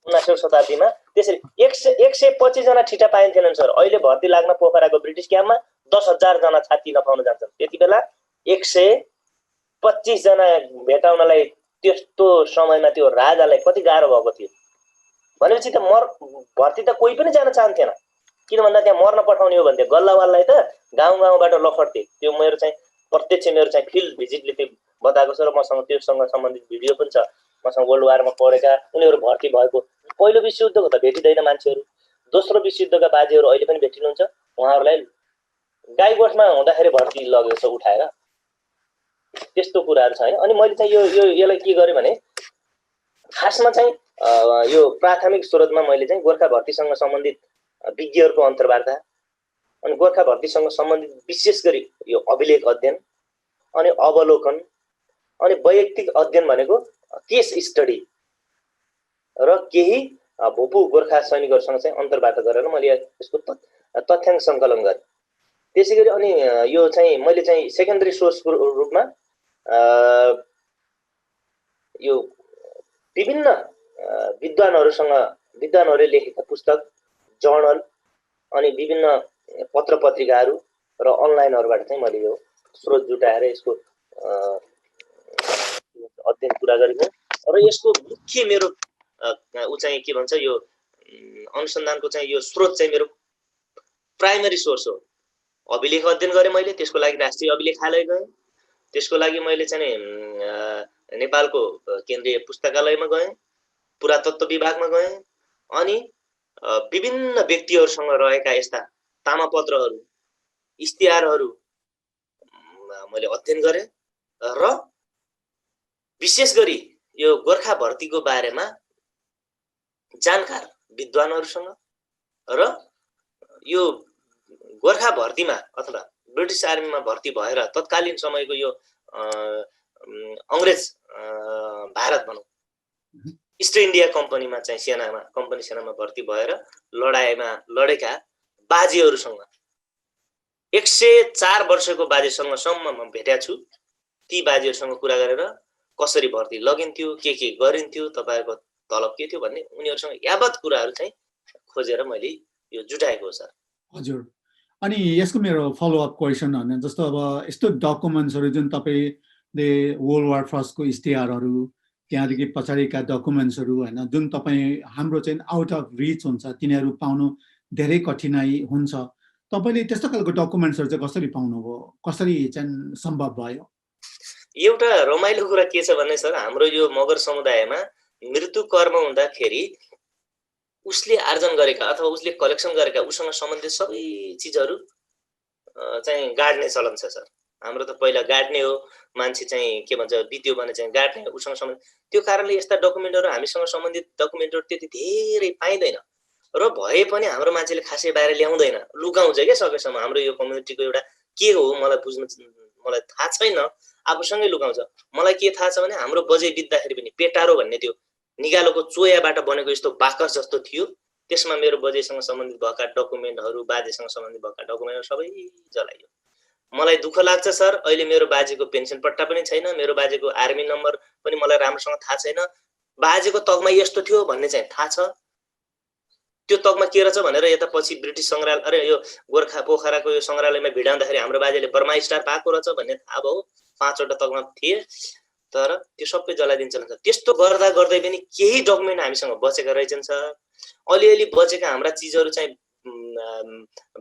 19औं शताब्दीमा। त्यसरी 125 जना ठिटा पाइन्थेनन् सर। अहिले भर्ती लाग्न पोखराको ब्रिटिस क्याम्पमा 10,000 जना छाती नपाउन जान्छन्। त्यति बेला 125 जना भेटाउनलाई त्यस्तो समयमा त्यो राजालाई कति गाह्रो भएको थियो भनेपछि त भर्ती त कोही पनि जान चाहन्थेन। किन भन्दा त्यहाँ मर्न पठाउने हो भन्थे। गल्लावाललाई त गाउँबाट लखड्थे। त्यो मेरो चाहिँ प्रत्यक्ष मेरो चाहिँ फिल्ड भिजिटले त्यो बताएको छ र मसँग त्योसँग सम्बन्धित भिडियो पनि छ। मसँग वर्ल्ड वारमा पढेका उनीहरू भर्ती भएको। पहिलो विश्वयुद्धको त भेटिँदैन मान्छेहरू, दोस्रो विश्वयुद्धका बाजेहरू अहिले पनि भेटिनुहुन्छ। उहाँहरूलाई गाईगोठमा हुँदाखेरि भर्ती लगेको छ उठाएर। त्यस्तो कुराहरू छ हैन। अनि मैले चाहिँ यसलाई के गरेँ भने खासमा चाहिँ यो प्राथमिक स्रोतमा मैले चाहिँ गोर्खा भर्तीसँग सम्बन्धित विज्ञहरूको अन्तर्वार्ता अनि गोर्खा भर्तीसँग सम्बन्धित विशेष गरी यो अभिलेख अध्ययन अनि अवलोकन अनि वैयक्तिक अध्ययन भनेको केस स्टडी र केही भूपू गोर्खा सैनिकहरूसँग चाहिँ अन्तर्वार्ता गरेर मैले यसको तथ्याङ्क सङ्कलन गरेँ। त्यसैगरी अनि यो चाहिँ मैले चाहिँ सेकेन्डरी सोर्सको रूपमा यो विभिन्न विद्वानहरूले लेखेका पुस्तक, जर्नल अनि विभिन्न पत्र पत्रिकाहरू र अनलाइनहरूबाट चाहिँ मैले यो स्रोत जुटाएर यसको अध्ययन पुरा गरेको र यसको मुख्य मेरो चाहिँ के भन्छ यो अनुसन्धानको चाहिँ यो स्रोत चाहिँ मेरो प्राइमरी सोर्स हो। अभिलेख अध्ययन गरेँ मैले, त्यसको लागि राष्ट्रिय अभिलेखालय गएँ, त्यसको लागि मैले चाहिँ नेपालको केन्द्रीय पुस्तकालयमा गएँ, पुरातत्व विभागमा गएँ अनि विभिन्न व्यक्तिहरूसँग रहेका यस्ता तामापत्रहरू, इस्तिहारहरू मैले अध्ययन गरेँ र विशेष गरी यो गोर्खा भर्तीको बारेमा जानकार विद्वानहरूसँग र यो गोर्खा भर्तीमा अथवा ब्रिटिस आर्मीमा भर्ती भएर तत्कालीन समयको यो अंग्रेज भारत भनौँ ईस्ट इन्डिया कम्पनीमा चाहिँ सेनामा भर्ती भएर लडाईमा लडेका बाजेहरूसँग 104 वर्षको बाजेसँग सम्म म भेटेको छु। ती बाजेहरूसँग कुरा गरेर कसरी भर्ती लगिन्थ्यो, के गरिन्थ्यो, तपाईहरुको तलब के थियो भन्ने उनीहरुसँग यावत कुराहरू चाहिँ खोजेर मैले यो जुटाएको हो सर। हजुर। अनि यसको मेरो फलोअप क्वेसन हैन, जस्तो अब यस्तो डकुमेन्ट्सहरु जुन तपाईले वर्ल्ड वार फर्स्ट को इस्तिहारहरु त्यहाँदेखि पछाडीका डकुमेन्ट्सहरु हैन जुन तपाई हाम्रो चाहिँ आउट अफ रिच हुन्छ तिनीहरु पाउनु धेरै कठिनाई हुन्छ। तपाईले त्यस्तो खालको डकुमेन्ट्सहरु चाहिँ कसरी पाउनुभयो, कसरी चाहिँ सम्भव भयो? एउटा रमाइलो कुरा के छ भन्ने सर, हाम्रो यो मगर समुदायमा मृत्यु कर्म हुँदाखेरि उसले आर्जन गरेका अथवा उसले कलेक्सन गरेका उसँग सम्बन्धित सबै चीजहरु चाहिँ गाड्ने चलन छ सर। हाम्रो त पहिला गाड्ने हो, मान्छे चाहिँ के भन्छ बित्यो भने चाहिँ गाड्ने उसँग सम्बन्धित। त्यो कारणले यस्ता डकुमेन्टहरु हामीसँग सम्बन्धित डकुमेन्टहरु त्यति धेरै पाइदैन र भए पनि हाम्रो मान्छेले खासै बाहिर ल्याउँदैन, लुकाउँछ के सकेसम्म। हाम्रो यो कम्युनिटीको एउटा के हो मलाई थाहा छैन, आफूसँगै लुकाउँछ। मलाई के थाहा छ भने हाम्रो बजे बित्दाखेरि पनि पेटारो भन्ने त्यो निगालोको चोयाबाट बनेको यस्तो बाकस जस्तो थियो, त्यसमा मेरो बजेसँग सम्बन्धित भएका डकुमेन्टहरु, बाजेसँग सम्बन्धित भएका डकुमेन्टहरु सबै जलाइयो। मलाई दुःख लाग्छ सर, अहिले मेरो बाजेको पेन्सन पट्टा पनि छैन, मेरो बाजेको आर्मी नम्बर पनि मलाई राम्रोसँग थाहा छैन। बाजेको तगमा यस्तो थियो भन्ने चाहिँ थाहा छ, त्यो तगमा के रहेछ भनेर यता पछि ब्रिटिस संग्रहालय अरे यो गोर्खा पोखराको यो संग्रहालयमा भिडाउँदाखेरि हाम्रो बाजेले बर्मा स्टार पाएको रहेछ भन्ने थाहा भयो। 5 वटा तगमा थिए। तर त्यो सबै जलाइदिन्छ भन्छ। त्यस्तो गर्दा गर्दै पनि केही डकुमेन्ट हामीसँग बचेका रहेछन् सर। अलिअलि बचेका हाम्रा चिजहरू चाहिँ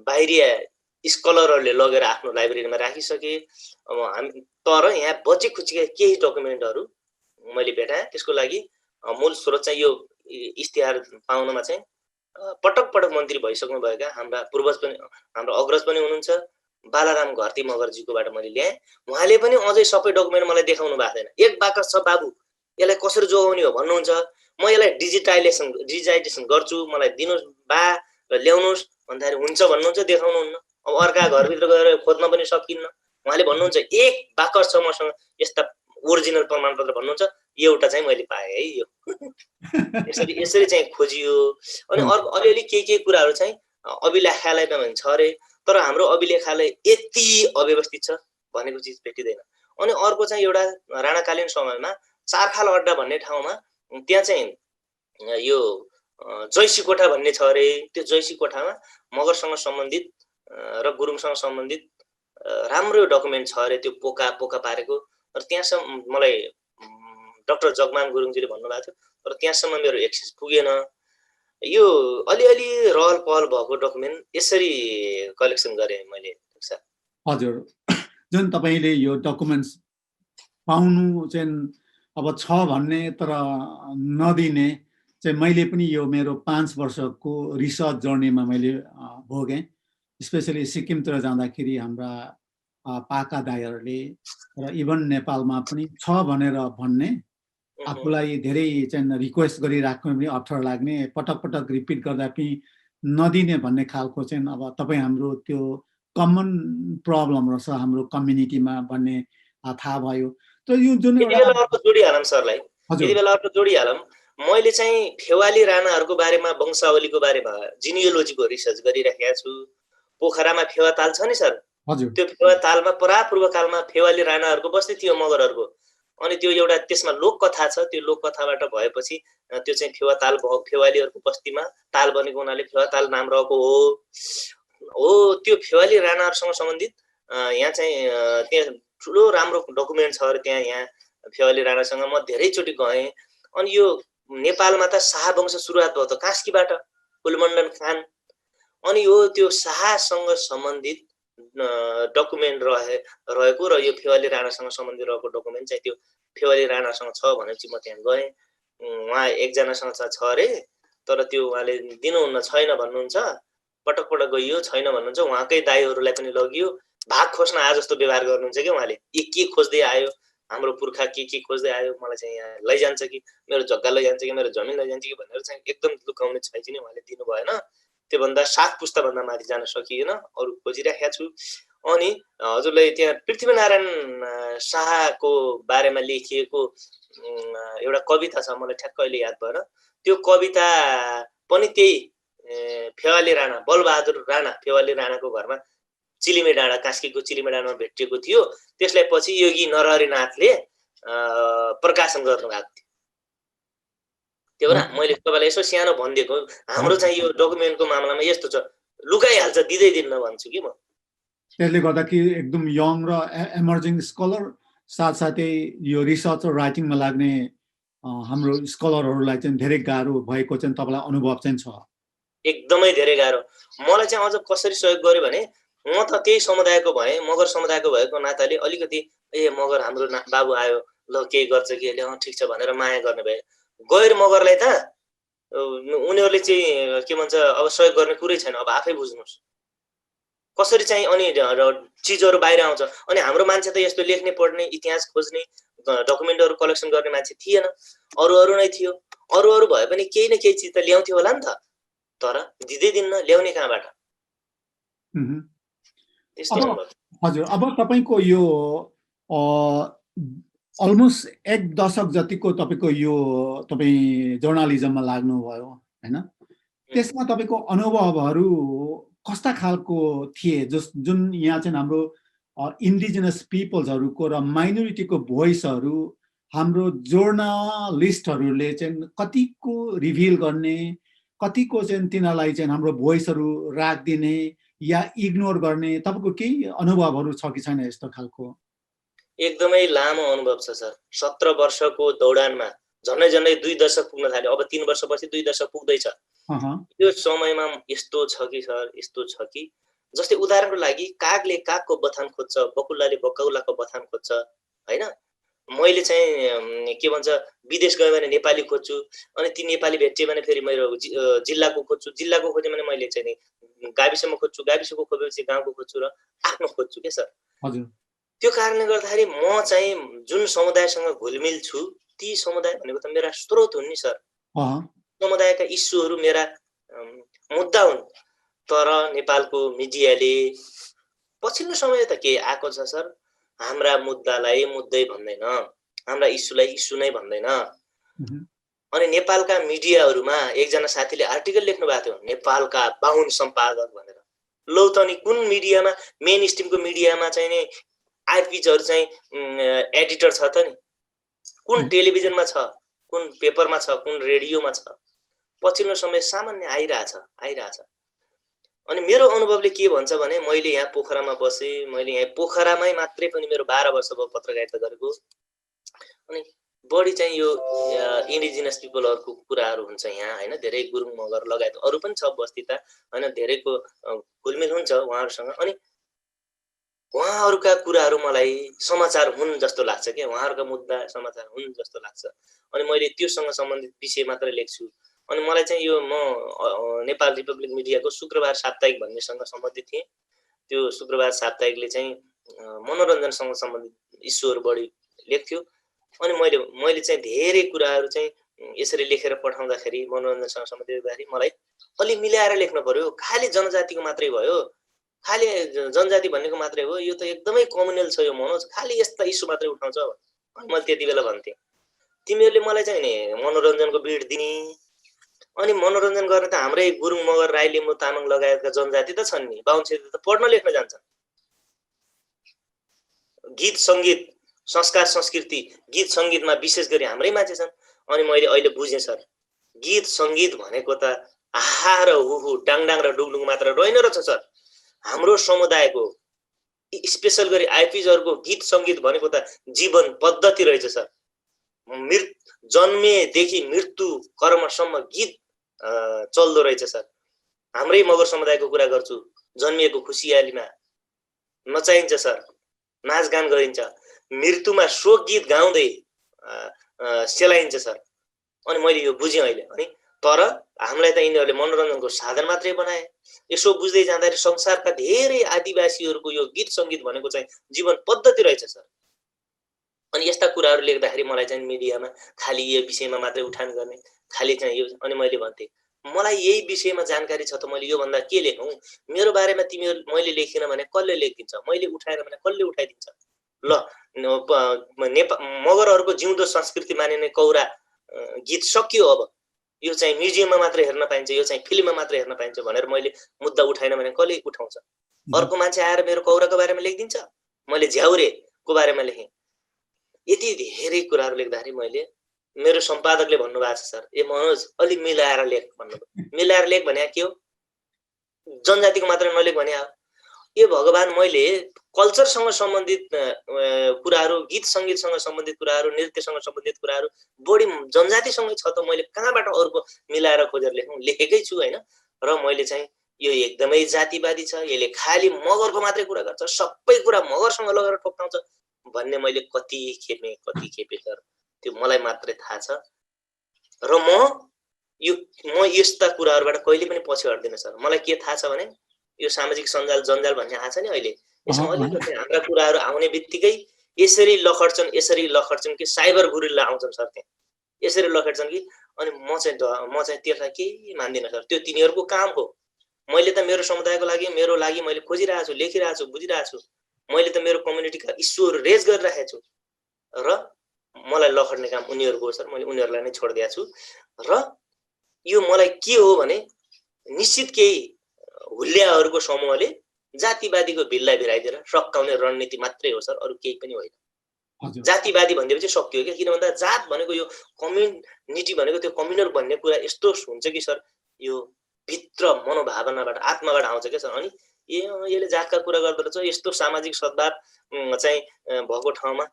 बाहिरिया स्कलरहरूले लगेर आफ्नो लाइब्रेरीमा राखिसके। अब हामी तर यहाँ बचे खुचेका केही डकुमेन्टहरू मैले भेटाएँ। त्यसको लागि मूल स्रोत चाहिँ यो इस्तिहार पाउनमा चाहिँ पटक पटक मन्त्री भइसक्नुभएका हाम्रा पूर्वज पनि हाम्रो अग्रज पनि हुनुहुन्छ, बालाराम घरती मगरजीकोबाट मैले ल्याएँ। उहाँले पनि अझै सबै डकुमेन्ट मलाई देखाउनु भएको छैन। एक बाकस छ बाबु, यसलाई कसरी जोगाउने हो भन्नुहुन्छ। म यसलाई डिजिटाइजेसन गर्छु, मलाई दिनुहोस् बा र ल्याउनुहोस् भन्दाखेरि हुन्छ भन्नुहुन्छ, देखाउनुहुन्न। अब अर्का घरभित्र गएर खोज्न पनि सकिन्न। उहाँले भन्नुहुन्छ एक बाकस छ मसँग यस्ता ओरिजिनल प्रमाणपत्र भन्नुहुन्छ, एउटा चाहिँ मैले पाएँ है यो। यसरी चाहिँ खोजियो। अनि अर्को अलिअलि के कुराहरू चाहिँ अभिलेखालयमा पनि छ अरे, तर हाम्रो अभिलेखालय यति अव्यवस्थित छ भनेको चिज भेटिँदैन। अनि अर्को चाहिँ एउटा राणाकालीन समयमा चारखाल अड्डा भन्ने ठाउँमा त्यहाँ चाहिँ यो जैसी कोठा भन्ने छ अरे। त्यो जैसी कोठामा मगरसँग सम्बन्धित र गुरुङसँग सम्बन्धित राम्रो डकुमेन्ट छ अरे, त्यो पोका पारेको। र त्यहाँसम्म मलाई डाक्टर जगमान गुरुङजीले भन्नुभएको थियो, तर त्यहाँसम्म मेरो एक्सेस पुगेन। यो अलिअलि रहल पहल भएको डकुमेन्ट यसरी कलेक्सन गरेँ मैले। हजुर, जुन तपाईँले यो डकुमेन्ट्स पाउनु चाहिँ अब छ भन्ने तर नदिने चाहिँ मैले पनि यो मेरो 5 वर्षको रिसर्च जर्नीमा मैले भोगेँ। स्पेसली सिक्किमतिर जाँदाखेरि हाम्रा पाका दाइहरूले र इभन नेपालमा पनि छ भनेर भन्ने, आफूलाई धेरै चाहिँ रिक्वेस्ट गरिराख्नु पनि अप्ठ्यारो लाग्ने, पटक पटक रिपिट गर्दा पनि नदिने भन्ने खालको चाहिँ अब तपाईँ हाम्रो त्यो कमन प्रब्लम रहेछ हाम्रो कम्युनिटीमा भन्ने थाहा भयो। त यो जुन अर्को जोडिहालौँ सरलाई, यति बेला अर्को जोडिहालौँ। मैले चाहिँ फेवाली राणाहरूको बारेमा, वंशावलीको बारेमा जिनियोलोजीको रिसर्च गरिराखेको छु। पोखरामा फेवा ताल छ नि सर, त्यो फेवा तालमा परापूर्व कालमा फेवाली राणाहरूको बस्ती थियो मगरहरूको। अनि त्यो एउटा त्यसमा लोककथा छ। त्यो लोककथाबाट भएपछि त्यो चाहिँ फेवा ताल भयो। फेवालीहरूको बस्तीमा ताल बनेको हुनाले फेवा ताल नाम रहेको हो। त्यो फेवाली राणाहरूसँग सम्बन्धित यहाँ चाहिँ त्यहाँ ठुलो राम्रो डकुमेन्ट छ अरे। त्यहाँ यहाँ फेवाली राणासँग म धेरैचोटि गएँ। अनि यो नेपालमा त शाहवंश सुरुवात भयो त कास्कीबाट, कुलमण्डन खान। अनि यो त्यो शाहसँग सम्बन्धित डकुमेन्ट रहेको र यो फेवाली राणासँग सम्बन्धित रहेको डकुमेन्ट चाहिँ त्यो फेवाली राणासँग छ भनेपछि म त्यहाँ गएँ। उहाँ एकजनासँग छ अरे, तर त्यो उहाँले दिनुहुन्न, छैन भन्नुहुन्छ। पटक पटक गइयो, छैन भन्नुहुन्छ। उहाँकै दाइहरूलाई पनि लगियो। भाग खोज्न आए जस्तो व्यवहार गर्नुहुन्छ कि उहाँले। के खोज्दै आयो, हाम्रो पुर्खा के खोज्दै आयो, मलाई चाहिँ यहाँ लैजान्छ कि मेरो जग्गा लैजान्छ कि मेरो जमिन लैजान्छ कि भनेर चाहिँ एकदम लुकाउने छैन नि उहाँले दिनु भएन। त्योभन्दा 7 पुस्ताभन्दा माथि जान सकिएन। अरू खोजिराखेको छु। अनि हजुरले त्यहाँ पृथ्वीनारायण शाहको बारेमा लेखिएको एउटा कविता छ, मलाई ठ्याक्क अहिले याद भएन। त्यो कविता पनि त्यही फेवाली राणा, बलबहादुर राणा फेवाली राणाको घरमा चिलिमे डाँडा, कास्कीको चिलिमे डाँडामा भेटिएको थियो। त्यसलाई पछि योगी नरहरिनाथले प्रकाशन गर्नुभएको थियो। त्यो भएर मैले तपाईँलाई यसो सानो भनिदिएको। हाम्रो चाहिँ यो डकुमेन्टको मामलामा यस्तो छ, लुकाइहाल्छ, दिँदै दिन्न भन्छु कि म। त्यसले गर्दा कि एकदम यङ र एमर्जिङ स्कलर साथसाथै यो रिसर्च र राइटिङमा लाग्ने हाम्रो स्कलरहरूलाई चाहिँ धेरै गाह्रो भएको चाहिँ तपाईँलाई अनुभव चाहिँ छ? एकदमै धेरै गाह्रो। मलाई चाहिँ अझ कसरी सहयोग गर्यो भने, म त त्यही समुदायको भएँ, मगर समुदायको भएको नाताले अलिकति मगर हाम्रो बाबु आयो, ल केही गर्छ कि अहिले, ठिक छ भनेर माया गर्ने भए। गैर मगरलाई त उनीहरूले चाहिँ के भन्छ, अब सहयोग गर्ने कुरै छैन। अब आफै बुझ्नुहोस् कसरी चाहिँ अनि चिजहरू बाहिर आउँछ। अनि हाम्रो मान्छे त यस्तो लेख्ने पढ्ने, इतिहास खोज्ने, डकुमेन्टहरू कलेक्सन गर्ने मान्छे थिएन। अरू नै थियो। अरू भए पनि केही न केही चिज त ल्याउँथ्यो होला नि त, तर दिँदै दिन्न। ल्याउने कहाँबाट? हजुर, अब तपाईँको यो अलमोस्ट 1 दशक जतिको तपाईँको यो तपाईँ जर्नलिजममा लाग्नुभयो हैन? त्यसमा तपाईँको अनुभवहरू कस्ता खालको थिए? जुन यहाँ चाहिँ हाम्रो इन्डिजिनस पिपल्सहरूको र माइनोरिटीको भोइसहरू हाम्रो जर्नलिस्टहरूले चाहिँ कतिको रिभिल गर्ने, कतिको चाहिँ तिनीहरूलाई चाहिँ हाम्रो भोइसहरू राखिदिने या इग्नोर गर्ने, तपाईँको केही अनुभवहरू छ कि छैन यस्तो खालको? एकदमै लामो अनुभव छ सर। 17 वर्षको दौडानमा झन्डै 2 दशक पुग्न थाल्यो। अब 3 वर्षपछि 2 दशक पुग्दैछ। यो समयमा यस्तो छ कि सर, यस्तो छ कि जस्तै उदाहरणको लागि कागले कागको बथान खोज्छ, बकुल्लाले बकौलाको बथान खोज्छ, हैन? मैले चाहिँ के भन्छ विदेश गएँ भने नेपाली खोज्छु, अनि ती नेपाली भेट्यो भने फेरि मेरो जिल्लाको खोज्छु, जिल्लाको खोज्यो भने मैले चाहिँ नि गाविसमा खोज्छु, गाविसको खोजेपछि गाउँको खोज्छु र आफ्नो खोज्छु के सर। हजुर। त्यो कारणले गर्दाखेरि म चाहिँ जुन समुदायसँग घुलमिल छु, ती समुदाय भनेको त मेरा स्रोत हुन् नि सर। समुदायका इस्युहरू मेरा मुद्दा हुन्। तर नेपालको मिडियाले पछिल्लो समय त के आएको छ सर, हाम्रा मुद्दालाई मुद्दै भन्दैन, हाम्रा इस्युलाई इस्यु नै भन्दैन। अनि नेपालका मिडियाहरूमा एकजना साथीले आर्टिकल लेख्नु भएको थियो, नेपालका बाहुन सम्पादक भनेर। लौ त नि कुन मिडियामा, मेन स्ट्रिमको मिडियामा चाहिँ नि आइपिजहरू चाहिँ एडिटर छ त नि? कुन टेलिभिजनमा छ, कुन पेपरमा छ, कुन रेडियोमा छ? पछिल्लो समय सामान्य आइरहेछ। अनि मेरो अनुभवले के भन्छ भने मैले यहाँ पोखरामा बसेँ, मैले यहाँ पोखरामै मात्रै पनि मेरो 12 वर्ष भयो पत्रकारिता गरेको। अनि बढी चाहिँ यो इन्डिजिनस पिपलहरूको कुराहरू हुन्छ यहाँ, हैन? धेरै गुरुङ मगर लगायत अरू पनि छ बस्तीता, हैन? धेरैको घुलमिल हुन्छ उहाँहरूसँग। अनि उहाँहरूका कुराहरू मलाई समाचार हुन् जस्तो लाग्छ के, उहाँहरूका मुद्दा समाचार हुन् जस्तो लाग्छ। अनि मैले त्योसँग सम्बन्धित विषय मात्र लेख्छु। अनि मलाई चाहिँ यो म नेपाल रिपब्लिक मिडियाको शुक्रबार साप्ताहिक भन्नेसँग सम्बन्धित थिएँ। त्यो शुक्रबार साप्ताहिकले चाहिँ मनोरञ्जनसँग सम्बन्धित इस्युहरू बढी लेख्थ्यो। अनि मैले चाहिँ धेरै कुराहरू चाहिँ यसरी लेखेर पठाउँदाखेरि मनोरञ्जनसँग सम्बन्धित गर्दाखेरि मलाई अलि मिलाएर लेख्नु पर्यो। खाली जनजातिको मात्रै भयो, खाली जनजाति भन्नेको मात्रै हो, यो त एकदमै कम्युनल छ यो मनोज, खाली यस्ता इस्यु मात्रै उठाउँछ। अनि मैले त्यति बेला भन्थेँ, तिमीहरूले मलाई चाहिँ नि मनोरञ्जनको बिड दिने, अनि मनोरञ्जन गर्न त हाम्रै गुरुङ मगर राई लिम्बू तामाङ लगायतका जनजाति त छन् नि, बाहुन क्षेत्री त पढ्न लेख्न जान्छन्। गीत सङ्गीत, संस्कार संस्कृति, गीत सङ्गीतमा विशेष गरी हाम्रै मान्छे छन्। अनि मैले अहिले बुझेँ सर, गीत सङ्गीत भनेको त आहा र हुहु डाङडाङ र डुङडुङ मात्र रहेन रहेछ सर। हाम्रो समुदायको स्पेशल गरी आइपिजहरूको गीत सङ्गीत भनेको त जीवन पद्धति रहेछ सर। जन्मेदेखि मृत्यु कर्मसम्म गीत चल्दो रहेछ सर। हाम्रै मगर समुदायको कुरा गर्छु, जन्मिएको खुसियालीमा नचाइन्छ सर, नाचगान गरिन्छ, मृत्युमा शोक गीत गाउँदै सेलाइन्छ सर। अनि मैले यो बुझेँ अहिले। अनि तर हामीलाई त यिनीहरूले मनोरञ्जनको साधन मात्रै बनाए। यसो बुझ्दै जाँदाखेरि संसारका धेरै आदिवासीहरूको यो गीत सङ्गीत भनेको चाहिँ जीवन पद्धति रहेछ सर। अनि यस्ता कुराहरू लेख्दाखेरि मलाई चाहिँ मिडियामा खालि यो विषयमा मात्रै उठान गर्ने, खालि चाहिँ यो। अनि मैले भन्थेँ, मलाई यही विषयमा जानकारी छ त मैले योभन्दा के लेखौँ? मेरो बारेमा मैले लेखिनँ भने कसले लेखिदिन्छ? मैले उठाएर भने कसले उठाइदिन्छ? ल मगरहरूको जिउँदो संस्कृति मानिने कौरा गीत सकियो। अब यो चाहिँ म्युजियममा मात्रै हेर्न पाइन्छ, यो चाहिँ फिल्ममा मात्रै हेर्न पाइन्छ भनेर मैले मुद्दा उठाइन भने कसले उठाउँछ? अर्को मान्छे आएर मेरो कौराको बारेमा लेखिदिन्छ, मैले झ्याउरेको बारेमा लेखेँ। यति धेरै कुराहरू लेख्दाखेरि मैले, मेरो सम्पादकले भन्नुभएको छ सर, ए मनोज अलि मिलाएर लेख भन्नुभयो। मिलाएर लेख भने के हो? जनजातिको मात्र नलेख भने हो? ए भगवान, मैले कल्चरसँग सम्बन्धित कुराहरू, गीत सङ्गीतसँग सम्बन्धित कुराहरू, नृत्यसँग सम्बन्धित कुराहरू बढी जनजातिसँगै छ त मैले कहाँबाट अरूको मिलाएर खोजेर लेखेकै छु हैन? र मैले चाहिँ यो एकदमै जातिवादी छ, यसले खालि मगरको मात्रै कुरा गर्छ, सबै कुरा मगरसँग लगेर ठोक्काउँछ भन्ने मैले कति खेपे सर, त्यो मलाई मात्रै थाहा छ। र म यस्ता कुराहरूबाट कहिले पनि पछि हट्दिनँ सर। मलाई के थाहा छ भने यो सामाजिक सञ्जाल जन्जाल भन्ने आछ नि अहिले, यसमा अलिकति हाम्रा कुराहरू आउने बित्तिकै यसरी लखड्छन् कि साइबर गुरिल्ला आउँछन् सर त्यहाँ, यसरी लखड्छन् कि। अनि म चाहिँ त्यसलाई केही मान्दिनँ सर, त्यो तिनीहरूको काम हो। मैले त मेरो समुदायको लागि, मेरो लागि मैले खोजिरहेको छु, लेखिरहेको छु, बुझिरहेको छु। मैले त मेरो कम्युनिटीका इस्युहरू रेज गरिरहेको छु र मलाई लखड्ने काम उनीहरूको हो सर। मैले उनीहरूलाई नै छोडिदिएको छु। र यो मलाई के हो भने निश्चित केही हुल्याहरूको समूहले जातिवादीको भिल्ला भिराइदिएर सकाउने रणनीति मात्रै हो सर, अरू केही पनि होइन। जातिवादी भन्दैपछि सकियो क्या, किन भन्दा जात भनेको यो कम्युनिटी भनेको त्यो कम्युनल भन्ने कुरा यस्तो हुन्छ कि सर, यो भित्र मनोभावनाबाट, आत्माबाट आउँछ क्या सर। अनि यसले जातका कुरा गर्दो रहेछ, यस्तो सामाजिक सद्भाव चाहिँ भएको ठाउँमा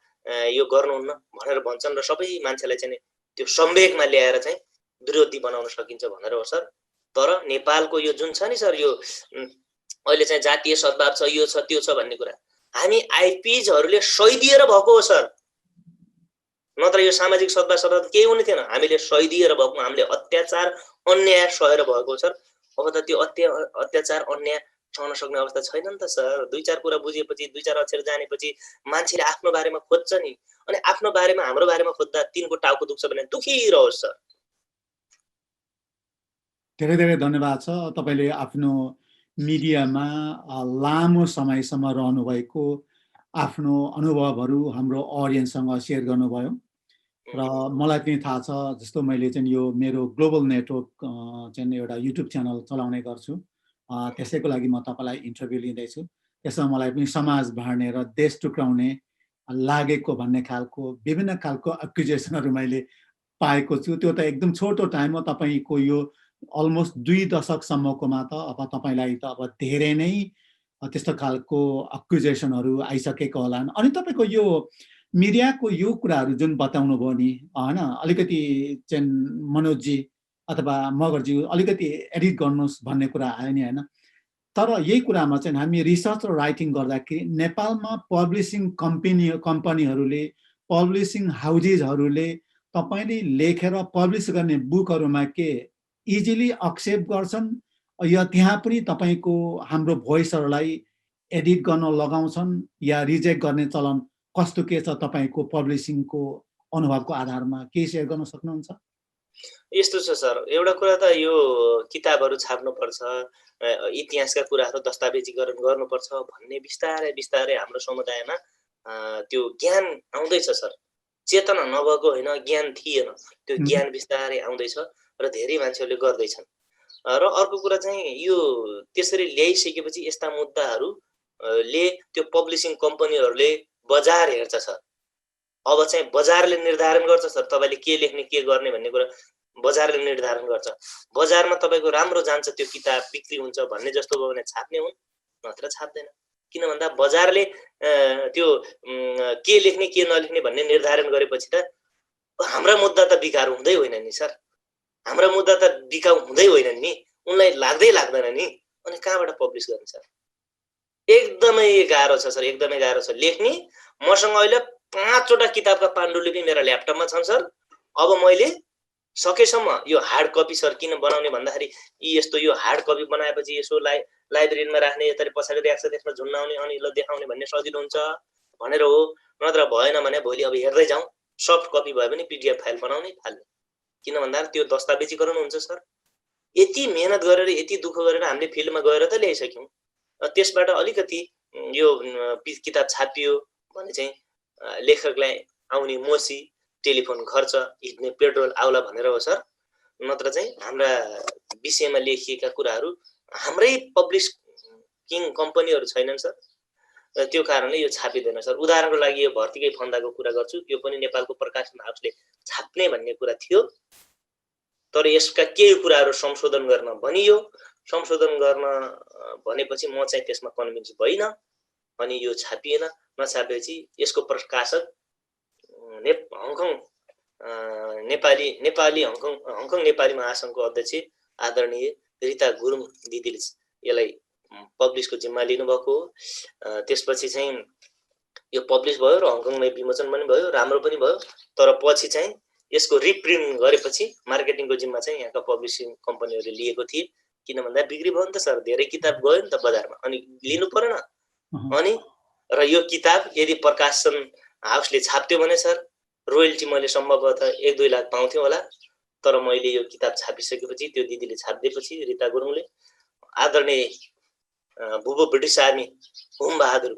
यो गर्नुहुन्न भनेर भन्छन् र सबै मान्छेलाई चाहिँ त्यो संवेगमा ल्याएर चाहिँ विरोधी बनाउन सकिन्छ भनेर हो सर। तर नेपालको यो जुन छ नि सर, यो अहिले चाहिँ जातीय सद्भाव छ, यो छ त्यो छ भन्ने कुरा हामी आइपिजहरूले सही दिएर भएको हो सर। नत्र यो सामाजिक सद्भाव केही हुने थिएन। हामीले सही दिएर भएको, हामीले अत्याचार अन्याय सहेर भएको सर। अब त त्यो अत्याचार अन्याय सहन सक्ने अवस्था छैन नि त सर। दुई चार कुरा बुझेपछि, दुई चार अक्षर जानेपछि मान्छेले आफ्नो बारेमा खोज्छ नि, अनि आफ्नो बारेमा हाम्रो बारेमा खोज्दा तिनको टाउको दुख्छ भने दुखी रहोस् सर। धेरै धेरै धन्यवाद छ। तपाईले आफ्नो मिडियामा लामो समयसम्म रहनुभएको आफ्नो अनुभवहरू हाम्रो अडियन्ससँग सेयर गर्नुभयो र मलाई पनि थाहा छ, जस्तो मैले चाहिँ यो मेरो ग्लोबल नेटवर्क चाहिँ एउटा युट्युब च्यानल चलाउने गर्छु, त्यसैको लागि म तपाईलाई इन्टरभ्यू लिँदैछु। त्यसमा मलाई पनि समाज बाँड्ने र देश टुक्राउने लागेको भन्ने खालको विभिन्न खालको एक्युजेसनहरू मैले पाएको छु। त्यो त एकदम छोटो टाइममा तपाईको यो अलमोस्ट 2 दशकसम्मकोमा त अब तपाईलाई त अब धेरै नै त्यस्तो खालको एक्युजेसनहरू आइसकेको होला। अनि तपाईको यो मिडियाको यो कुराहरू जुन बताउनु भयो नि हैन, अलिकति चाहिँ मनोजजी अथवा मगरजी अलिकति एडिट गर्नुस् भन्ने कुरा आयो नि हैन। तर यही कुरामा चाहिँ हामी रिसर्च र राइटिङ गर्दाखेरि नेपालमा पब्लिसिङ कम्पनीहरूले, पब्लिसिङ हाउजेसहरूले तपाईले लेखेर पब्लिस गर्ने बुकहरुमा के इजिली एक्सेप्ट गर्छन् या त्यहाँ पनि तपाईको हाम्रो भोइसहरुलाई एडिट गर्न लगाउँछन् या रिजेक्ट गर्ने चलन कस्तो के छ तपाईको पब्लिसिङको अनुभवको आधारमा के शेयर गर्न सक्नुहुन्छ? यस्तो छ सर, एउटा कुरा त यो किताबहरू छाप्नुपर्छ, इतिहासका कुराहरू दस्तावेजीकरण गर्नुपर्छ भन्ने बिस्तारै बिस्तारै हाम्रो समुदायमा त्यो ज्ञान आउँदैछ सर। चेतना नभएको होइन, ज्ञान थिएन, त्यो ज्ञान बिस्तारै आउँदैछ र धेरै मान्छेहरूले गर्दैछन्। र अर्को कुरा चाहिँ यो त्यसरी ल्याइसकेपछि यस्ता मुद्दाहरूले त्यो पब्लिसिङ कम्पनीहरूले बजार हेर्छ सर। अब चाहिँ बजारले निर्धारण गर्छ सर, तपाईले के लेख्ने के गर्ने भन्ने कुरा बजारले निर्धारण गर्छ। बजारमा तपाईको राम्रो जान्छ त्यो किताब, बिक्री हुन्छ भन्ने जस्तो भयो भने छाप्ने हुन्, नत्र छाप्दैन। किन भन्दा बजारले त्यो के लेख्ने के नलेख्ने भन्ने निर्धारण गरेपछि त हाम्रा मुद्दा त बिकार हुँदै होइन नि सर। हाम्रा मुद्दा त बिकाउ हुँदै होइनन् नि, उनलाई लाग्दैन नि, अनि कहाँबाट पब्लिस गर्ने सर? एकदमै गाह्रो छ सर, एकदमै गाह्रो छ लेख्ने। मसँग अहिले 5 वटा किताबका पाण्डुलिपि मेरो ल्यापटपमा छन् सर। अब मैले सकेसम्म यो हार्ड कपी सर किन बनाउने भन्दाखेरि यस्तो यो हार्ड कपी बनाएपछि यसो लाइब्रेरीमा राख्ने, यसरी पछाडि राख्छ त्यसमा झुन्नाउने अनि ल देखाउने भन्ने सजिलो हुन्छ भनेर हो। नत्र भएन भने भोलि अब हेर्दै जाउँ, सफ्ट कपी भयो भने पीडीएफ फाइल बनाउने फाल्ने। किन भन्दा त्यो दस्तावेजीकरण हुन्छ सर। यति मेहनत गरेर, यति दुःख गरेर हामीले फिल्डमा गएर त ल्याइसक्यौँ। त्यसबाट अलिकति यो किताब छापियो भने चाहिँ लेखकलाई आउने मोसी, टेलिफोन खर्च, हिँड्ने पेट्रोल आउला भनेर हो सर। नत्र चाहिँ हाम्रा विषयमा लेखिएका कुराहरू हाम्रै पब्लिसिङ कम्पनीहरू छैनन् सर। त्यो कारणले यो छापिँदैन सर। उदाहरणको लागि यो भर्तीकै फन्दाको कुरा गर्छु, यो पनि नेपालको प्रकाशन हाउसले छाप्ने भन्ने कुरा थियो। तर यसका केही कुराहरू संशोधन गर्न भनियो। संशोधन गर्न भनेपछि म चाहिँ त्यसमा कन्भिन्स भइन, अनि यो छापिएन। नछापेपछि यसको प्रकाशक हङकङ नेपाली हङकङ नेपाली महासङ्घको अध्यक्ष आदरणीय रिता गुरुङ दिदीले यसलाई पब्लिसको जिम्मा लिनुभएको हो। त्यसपछि चाहिँ यो पब्लिस भयो र हङकङमै विमोचन पनि भयो, राम्रो पनि भयो। तर पछि चाहिँ यसको रिप्रिन्ट गरेपछि मार्केटिङको जिम्मा चाहिँ यहाँका पब्लिसिङ कम्पनीहरूले लिएको थिए। किन भन्दा बिक्री भयो नि त सर, धेरै किताब गयो नि त बजारमा, अनि लिनु परेन। अनि र यो किताब यदि प्रकाशन हाउसले छाप्थ्यो भने सर रोयल्टी मैले सम्भवतः 1-2 लाख पाउँथ्यो होला। तर मैले यो किताब छापिसकेपछि, त्यो दिदीले छापिदिएपछि, रिता गुरुङले, आदरणीय भुवो ब्रिटिस आर्मी हुमबहादुर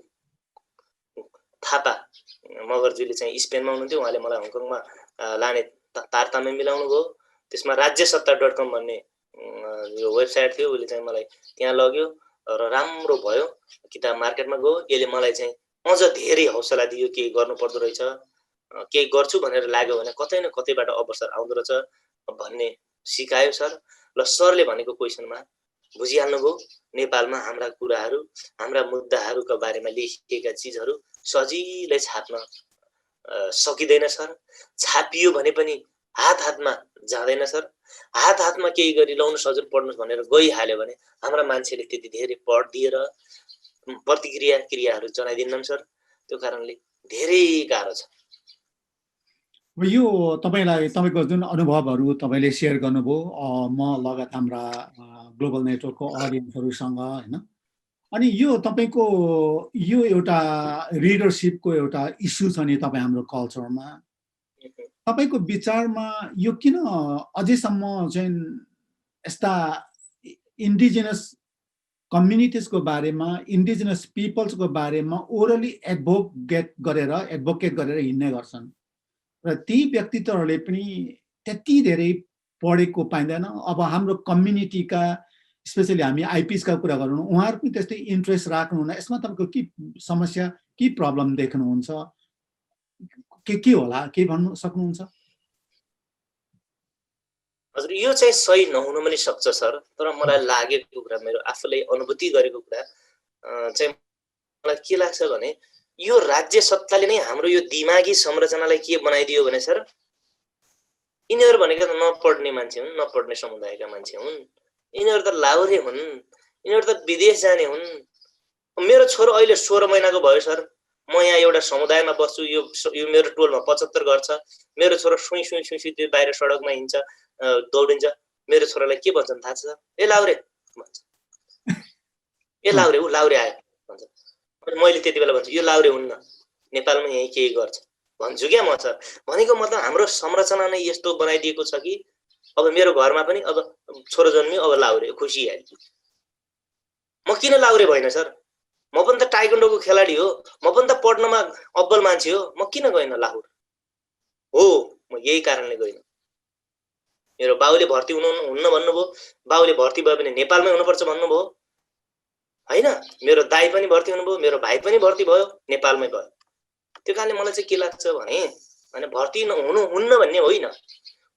थापा मगरजीले चाहिँ स्पेनमा हुनुहुन्थ्यो, उहाँले मलाई हङकङमा लाने तारतामे मिलाउनु भयो। त्यसमा राज्यसत्ता.com भन्ने यो वेबसाइट थियो, उसले चाहिँ मलाई त्यहाँ लग्यो र राम्रो भयो। किताब मार्केटमा गयो। यसले मलाई चाहिँ अझ धेरै हौसला दियो, केही गर्नु पर्दो रहेछ, केही गर्छु भनेर लाग्यो भने कतै न कतैबाट अवसर आउँदो रहेछ भन्ने सिकायो सर। ल सरले भनेको क्वेसनमा बुझिहाल्नुभयो नेपालमा हाम्रा कुराहरू हाम्रा मुद्दाहरूका बारेमा लेखिएका चिजहरू सजिलै छाप्न सकिँदैन सर। छापियो भने पनि हातमा जाँदैन सर। हातमा केही गरी लाउनु सजुल पढ्नु भनेर गइहाल्यो भने हाम्रा मान्छेले त्यति धेरै पढिदिएर प्रतिक्रिया क्रियाहरू जनाइदिन्नन् सर। त्यो कारणले धेरै गाह्रो छ। यो तपाईँको जुन अनुभवहरू तपाईँले सेयर गर्नुभयो म लगायत हाम्रा ग्लोबल नेटवर्कको अडियन्सहरूसँग हैन, अनि यो तपाईँको यो एउटा रिडरसिपको एउटा इस्यु छ नि तपाईँ हाम्रो कल्चरमा, तपाईँको विचारमा यो किन अझैसम्म चाहिँ यस्ता इन्डिजिनस कम्युनिटिजको बारेमा इन्डिजिनस पिपल्सको बारेमा ओरली एडभोकेट गरेर हिँड्ने गर्छन् र ती व्यक्तित्वहरूले पनि त्यति धेरै पढेको पाइँदैन। अब हाम्रो कम्युनिटीका स्पेसली हामी आइपिएसका कुरा गरौँ, उहाँहरू पनि त्यस्तै इन्ट्रेस्ट राख्नुहुन्न। यसमा तपाईँको के समस्या के प्रब्लम देख्नुहुन्छ? के होला, के भन्नु सक्नुहुन्छ? हजुर, यो चाहिँ सही नहुन पनि सक्छ सर, तर मलाई लागेको कुरा, मेरो आफूले अनुभूति गरेको कुरा चाहिँ मलाई के लाग्छ भने यो राज्य सत्ताले नै हाम्रो यो दिमागी संरचनालाई के बनाइदियो भने सर, यिनीहरू भनेको त नपढ्ने मान्छे हुन्, नपढ्ने समुदायका मान्छे हुन्, यिनीहरू त लाउरे हुन्, यिनीहरू त विदेश जाने हुन्। मेरो छोरो अहिले 16 महिनाको भयो सर, म यहाँ एउटा समुदायमा बस्छु, यो मेरो टोलमा 75 घर छ, मेरो छोरो सुई सुई सुई सुई बाहिर सडकमा हिँड्छ, दौडिन्छ। मेरो छोरालाई के भन्छन् थाहा छ सर? ए लाउरे भन्छ, ए लाउरे, ऊ लाउरे आयो भन्छ। मैले त्यति बेला भन्छु यो लाउरे हुन्न, नेपालमा यही केही गर्छ भन्छु क्या म सर। भनेको मतलब हाम्रो संरचना नै यस्तो बनाइदिएको छ कि अब मेरो घरमा पनि अब छोरो जन्मियो, अब लाउरे, खुसी आयो। म किन लाउरे भएन सर? म पनि त ताइक्वान्डोको खेलाडी हो, म पनि त पढ्नमा अब्बल मान्छे हो, म किन गएन लाहुर? हो, म यही कारणले गएन। मेरो बाउले भर्ती हुन्न भन्नुभयो, बाउले भर्ती भयो भने नेपालमै हुनुपर्छ भन्नुभयो हैन। मेरो दाइ पनि भर्ती हुनुभयो, मेरो भाइ पनि भर्ती भयो, नेपालमै भयो। त्यो कारणले मलाई चाहिँ के लाग्छ भने भर्ती हुन्न भन्ने होइन,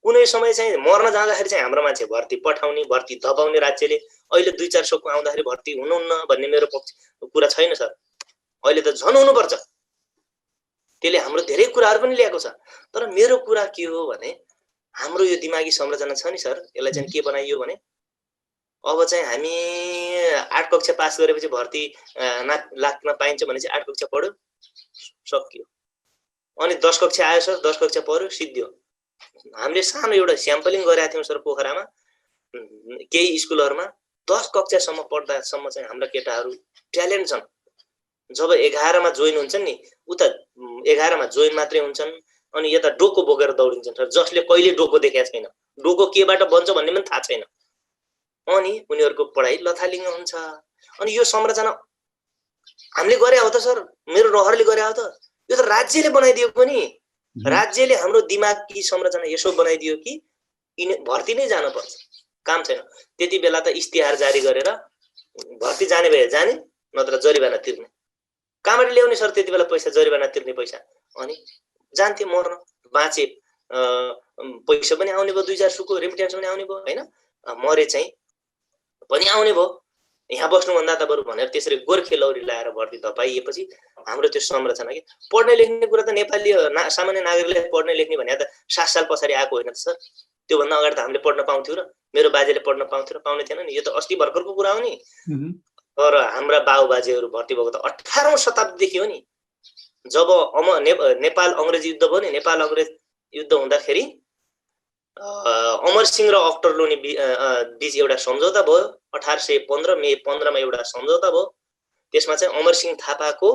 कुनै समय चाहिँ मर्न जाँदाखेरि चाहिँ हाम्रो मान्छे भर्ती पठाउने, भर्ती दबाउने राज्यले। अहिले 2-4 सौको आउँदाखेरि भर्ती हुनुहुन्न भन्ने मेरो कुरा छैन सर। अहिले त झन् हुनुपर्छ, त्यसले हाम्रो धेरै कुराहरू पनि ल्याएको छ। तर मेरो कुरा के हो भने हाम्रो यो दिमागी संरचना छ नि सर, यसलाई चाहिँ के बनाइयो भने अब चाहिँ हामी 8 कक्षा पास गरेपछि भर्ती लाग्न पाइन्छ भने चाहिँ 8 कक्षा पढ्यो, सकियो। अनि 10 कक्षा आयो सर, 10 कक्षा पढ्यो, सिद्धियो। हामीले सानो एउटा स्याम्पलिङ गरेका थियौँ सर पोखरामा, केही स्कुलहरूमा 10 कक्षासम्म पढ्दासम्म चाहिँ हाम्रा केटाहरू ट्यालेन्ट छन्। जब 11 मा जोइन हुन्छन् नि, उता 11 मा जोइन मात्रै हुन्छन्, अनि यता डोको बोकेर दौडिन्छन् सर, जसले कहिले डोको देखेको छैन, डोको केबाट बन्छ भन्ने पनि थाहा छैन। अनि उनीहरूको पढाइ लथालिङ्ग हुन्छ। अनि यो संरचना हामीले गरे हो त सर, मेरो रहरले गरे हो त, यो त राज्यले बनाइदिएको नि। राज्यले हाम्रो दिमागी संरचना यसो बनाइदियो कि भर्ती नै जानुपर्छ, काम छैन। त्यति बेला त इस्तिहार जारी गरेर भर्ती जाने भए जाने, नत्र जरिवाना तिर्ने। कहाँबाट ल्याउने सर त्यति बेला पैसा, जरिवाना तिर्ने पैसा? अनि जान्थे मर्न, बाँचे, पैसा पनि आउने भयो, 2-4 सुको रेमिटेन्स पनि आउने भयो हैन, मरे चाहिँ पनि आउने भयो। यहाँ बस्नुभन्दा त बरु भनेर त्यसरी गोर्खे लौरी लाएर भर्ती धपाइएपछि हाम्रो त्यो संरचना के पढ्ने लेख्ने कुरा त नेपाली सामान्य नागरिकले पढ्ने लेख्ने भने त 7 साल पछाडि आएको होइन त सर। त्योभन्दा अगाडि त हामीले पढ्न पाउँथ्यौँ र मेरो बाजेले पढ्न पाउँथ्यो र पाउने थिएन नि। यो त अस्ति भर्खरको कुरा हो नि। तर हाम्रा बाबुबाजेहरू भर्ती भएको त 18औं शताब्दीदेखि हो नि। जब नेपाल अंग्रेज युद्ध भयो नि, नेपाल अंग्रेज युद्ध हुँदाखेरि अमर सिंह र अख्तरलोनी बीच एउटा सम्झौता भयो। 1815 मे 15 मा एउटा सम्झौता भयो। त्यसमा चाहिँ अमर सिंह थापाको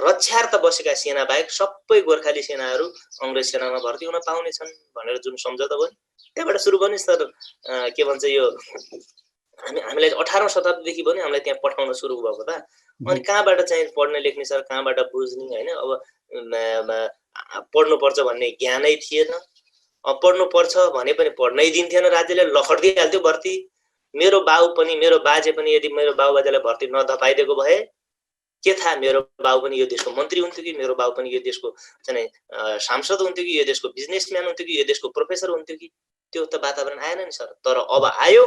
रक्षार्थ बसेका सेना बाहेक सबै गोर्खाली सेनाहरू अंग्रेज सेनामा भर्ती हुन पाउने छन् भनेर जुन सम्झौता भयो त्यहाँबाट सुरु गर्ने सर। के भन्छ यो हामीलाई 18औं शताब्दीदेखि पनि हामीलाई त्यहाँ पठाउन सुरु भएको त। अनि कहाँबाट चाहिँ पढ्ने लेख्ने सर, कहाँबाट बुझ्ने हैन। अब पढ्नुपर्छ भन्ने ज्ञानै थिएन। पढ्नु पर्छ भने पनि पढ्नै दिन्थेन राज्यले, लखड्दिहाल्थ्यो भर्ती। मेरो बाउ पनि मेरो बाजे पनि यदि मेरो बाउ बाजेलाई भर्ती नधपाइदिएको भए के थाहा मेरो बाउ पनि यो देशको मन्त्री हुन्थ्यो कि, मेरो बाउ पनि यो देशको चाहिँ सांसद हुन्थ्यो कि, यो देशको बिजनेसम्यान हुन्थ्यो कि, यो देशको प्रोफेसर हुन्थ्यो कि। त्यो त वातावरण आएन नि सर। तर अब आयो,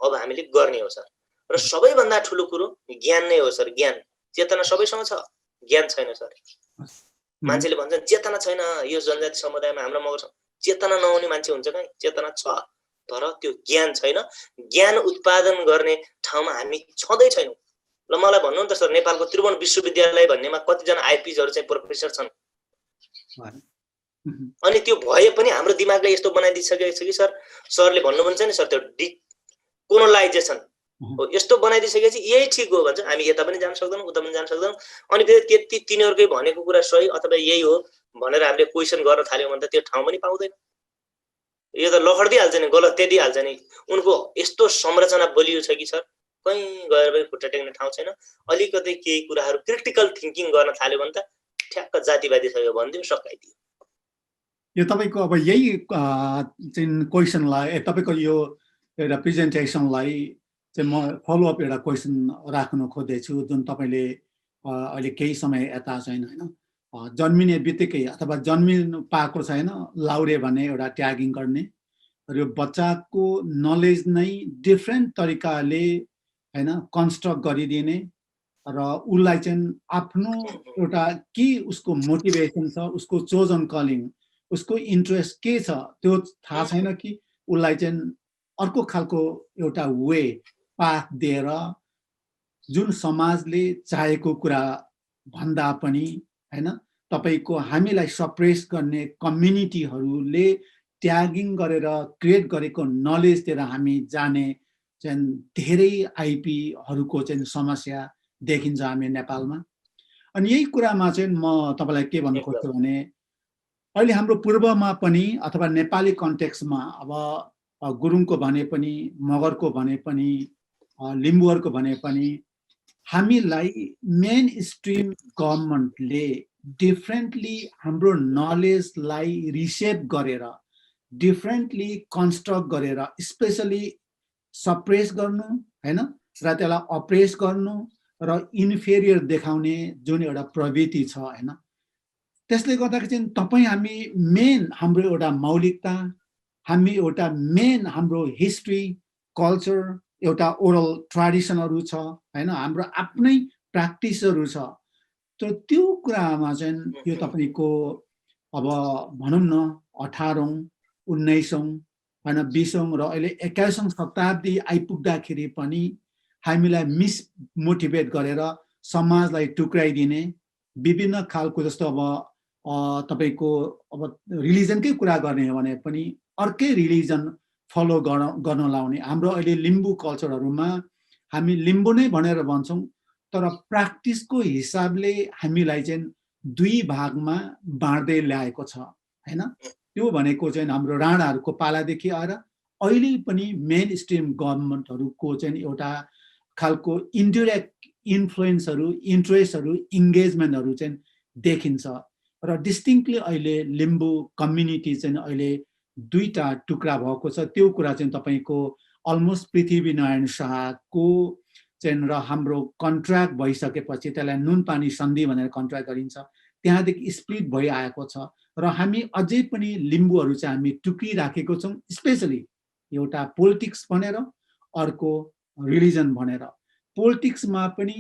अब हामीले गर्ने हो सर। र सबैभन्दा ठुलो कुरो ज्ञान नै हो सर। ज्ञान चेतना सबैसँग छ, ज्ञान छैन सर। मान्छेले भन्छन् चेतना छैन यो जनजाति समुदायमा, हाम्रो मगर चेतना नहुने मान्छे हुन्छ कहीँ? चेतना छ तर त्यो ज्ञान छैन। ज्ञान उत्पादन गर्ने ठाउँमा हामी छँदै छैनौँ। ल मलाई भन्नु नि त सर, नेपालको त्रिभुवन विश्वविद्यालय भन्नेमा कतिजना आइपिजहरू चाहिँ प्रोफेसर छन्? अनि त्यो भए पनि हाम्रो दिमागले यस्तो बनाइदिइसकेको छ कि सर, सरले भन्नुहुन्छ नि सर, त्यो डिकोलोनाइजेसन यस्तो बनाइदिइसकेपछि यही ठिक हो भन्छ। हामी यता पनि जान सक्दैनौँ, उता पनि जान सक्दैनौँ। अनि फेरि त्यति तिनीहरूकै भनेको कुरा सही अथवा यही हो भनेर हामीले क्वेसन गर्न थाल्यौँ भने त त्यो ठाउँ पनि पाउँदैन। यो त लखड्दिहाल्छ नि, गलत त्यदिहाल्छ नि। उनको यस्तो संरचना बलियो छ कि सर, कहीँ गएर पनि खुट्टा टेक्ने ठाउँ छैन। अलिकति केही कुराहरू क्रिटिकल थिङ्किङ गर्न थाल्यो भने त ठ्याक्क जातिवादी छ यो भनिदियो, सकाइदियो। यो तपाईँको अब यही चाहिँ क्वेसनलाई, तपाईँको यो एउटा प्रेजेन्टेसनलाई चाहिँ म फलोअप एउटा क्वेसन राख्न खोज्दैछु, जुन तपाईँले अहिले केही समय यता छैन होइन, जन्मिने बित्तिकै अथवा जन्मिनु पाएको छैन लाउरे भन्ने एउटा ट्यागिङ गर्ने र यो बच्चाको नलेज नै डिफ्रेन्ट तरिकाले होइन कन्स्ट्रक्ट गरिदिने र उसलाई चाहिँ आफ्नो एउटा के उसको मोटिभेसन छ, उसको चोजन कलिङ, उसको इन्ट्रेस्ट के छ त्यो थाहा छैन कि उसलाई चाहिँ अर्को खालको एउटा वे पाथ दिएर जुन समाजले चाहेको कुरा भन्दा पनि हैन तपाईको हामीलाई सप्रेस गर्ने कम्युनिटीहरूले ट्यागिङ गरेर क्रिएट गरेको नलेज दिएर हामी जाने चाहिँ धेरै आइपीहरूको चाहिँ समस्या देखिन्छ हामी नेपालमा। अनि यही कुरामा चाहिँ म तपाईलाई के भन्न खोज्छु भने अहिले हाम्रो पूर्वमा पनि अथवा नेपाली कन्टेक्स्टमा अब गुरुङको भने पनि, मगरको भने पनि, लिम्बुहरूको भने पनि हामीलाई मेन स्ट्रिम गभर्नमेन्टले डिफरेन्टली हाम्रो नलेजलाई रिसेप गरेर डिफरेन्टली कन्स्ट्रक्ट गरेर स्पेसली सप्रेस गर्नु हैन र त्यसलाई अप्रेस गर्नु र इन्फेरियर देखाउने जुन एउटा प्रवृत्ति छ हैन, त्यसले गर्दाखेरि चाहिँ तपाईँ हामी मेन हाम्रो एउटा मौलिकता, हामी एउटा मेन हाम्रो हिस्ट्री कल्चर एउटा ओरल ट्रेडिसनहरू छ हैन, हाम्रो आफ्नै प्र्याक्टिसहरू छ। तर त्यो कुरामा चाहिँ यो तपाईको अब भनौँ न 18औं 19औं हैन 20औं र अहिले 21औं शताब्दी आइपुग्दाखेरि पनि हामीलाई मिस मोटिभेट गरेर समाजलाई टुक्राइदिने विभिन्न खालको, जस्तो अब तपाईको अब रिलिजनकै कुरा गर्ने हो भने पनि अर्कै रिलिजन फलो गर्न लाउने। हाम्रो अहिले लिम्बू कल्चरहरूमा हामी लिम्बू नै भनेर भन्छौँ तर प्र्याक्टिसको हिसाबले हामीलाई चाहिँ दुई भागमा बाँड्दै ल्याएको छ हैन। त्यो भनेको चाहिँ हाम्रो राणाहरूको पालादेखि आएर अहिले पनि मेन स्ट्रिम गभर्नमेन्टहरूको चाहिँ एउटा खालको इन्डिरेक्ट इन्फ्लुएन्सहरू, इन्ट्रेस्टहरू, इङ्गेजमेन्टहरू चाहिँ देखिन्छ र डिस्टिङ्क्टली अहिले लिम्बू कम्युनिटी चाहिँ अहिले दुईटा टुक्रा भएको छ। त्यो कुरा चाहिँ तपाईको अलमोस्ट पृथ्वीनारायण शाहको चाहिँ र हाम्रो कन्ट्र्याक्ट भइसकेपछि त्यसलाई नुनपानी सन्धि भनेर कन्ट्र्याक्ट गरिन्छ, त्यहाँदेखि स्प्लिट भइआएको छ र हामी अझै पनि लिम्बूहरू चाहिँ हामी टुक्रिराखेको छौँ, स्पेसली एउटा पोलिटिक्स भनेर अर्को रिलिजन भनेर। पोलिटिक्समा पनि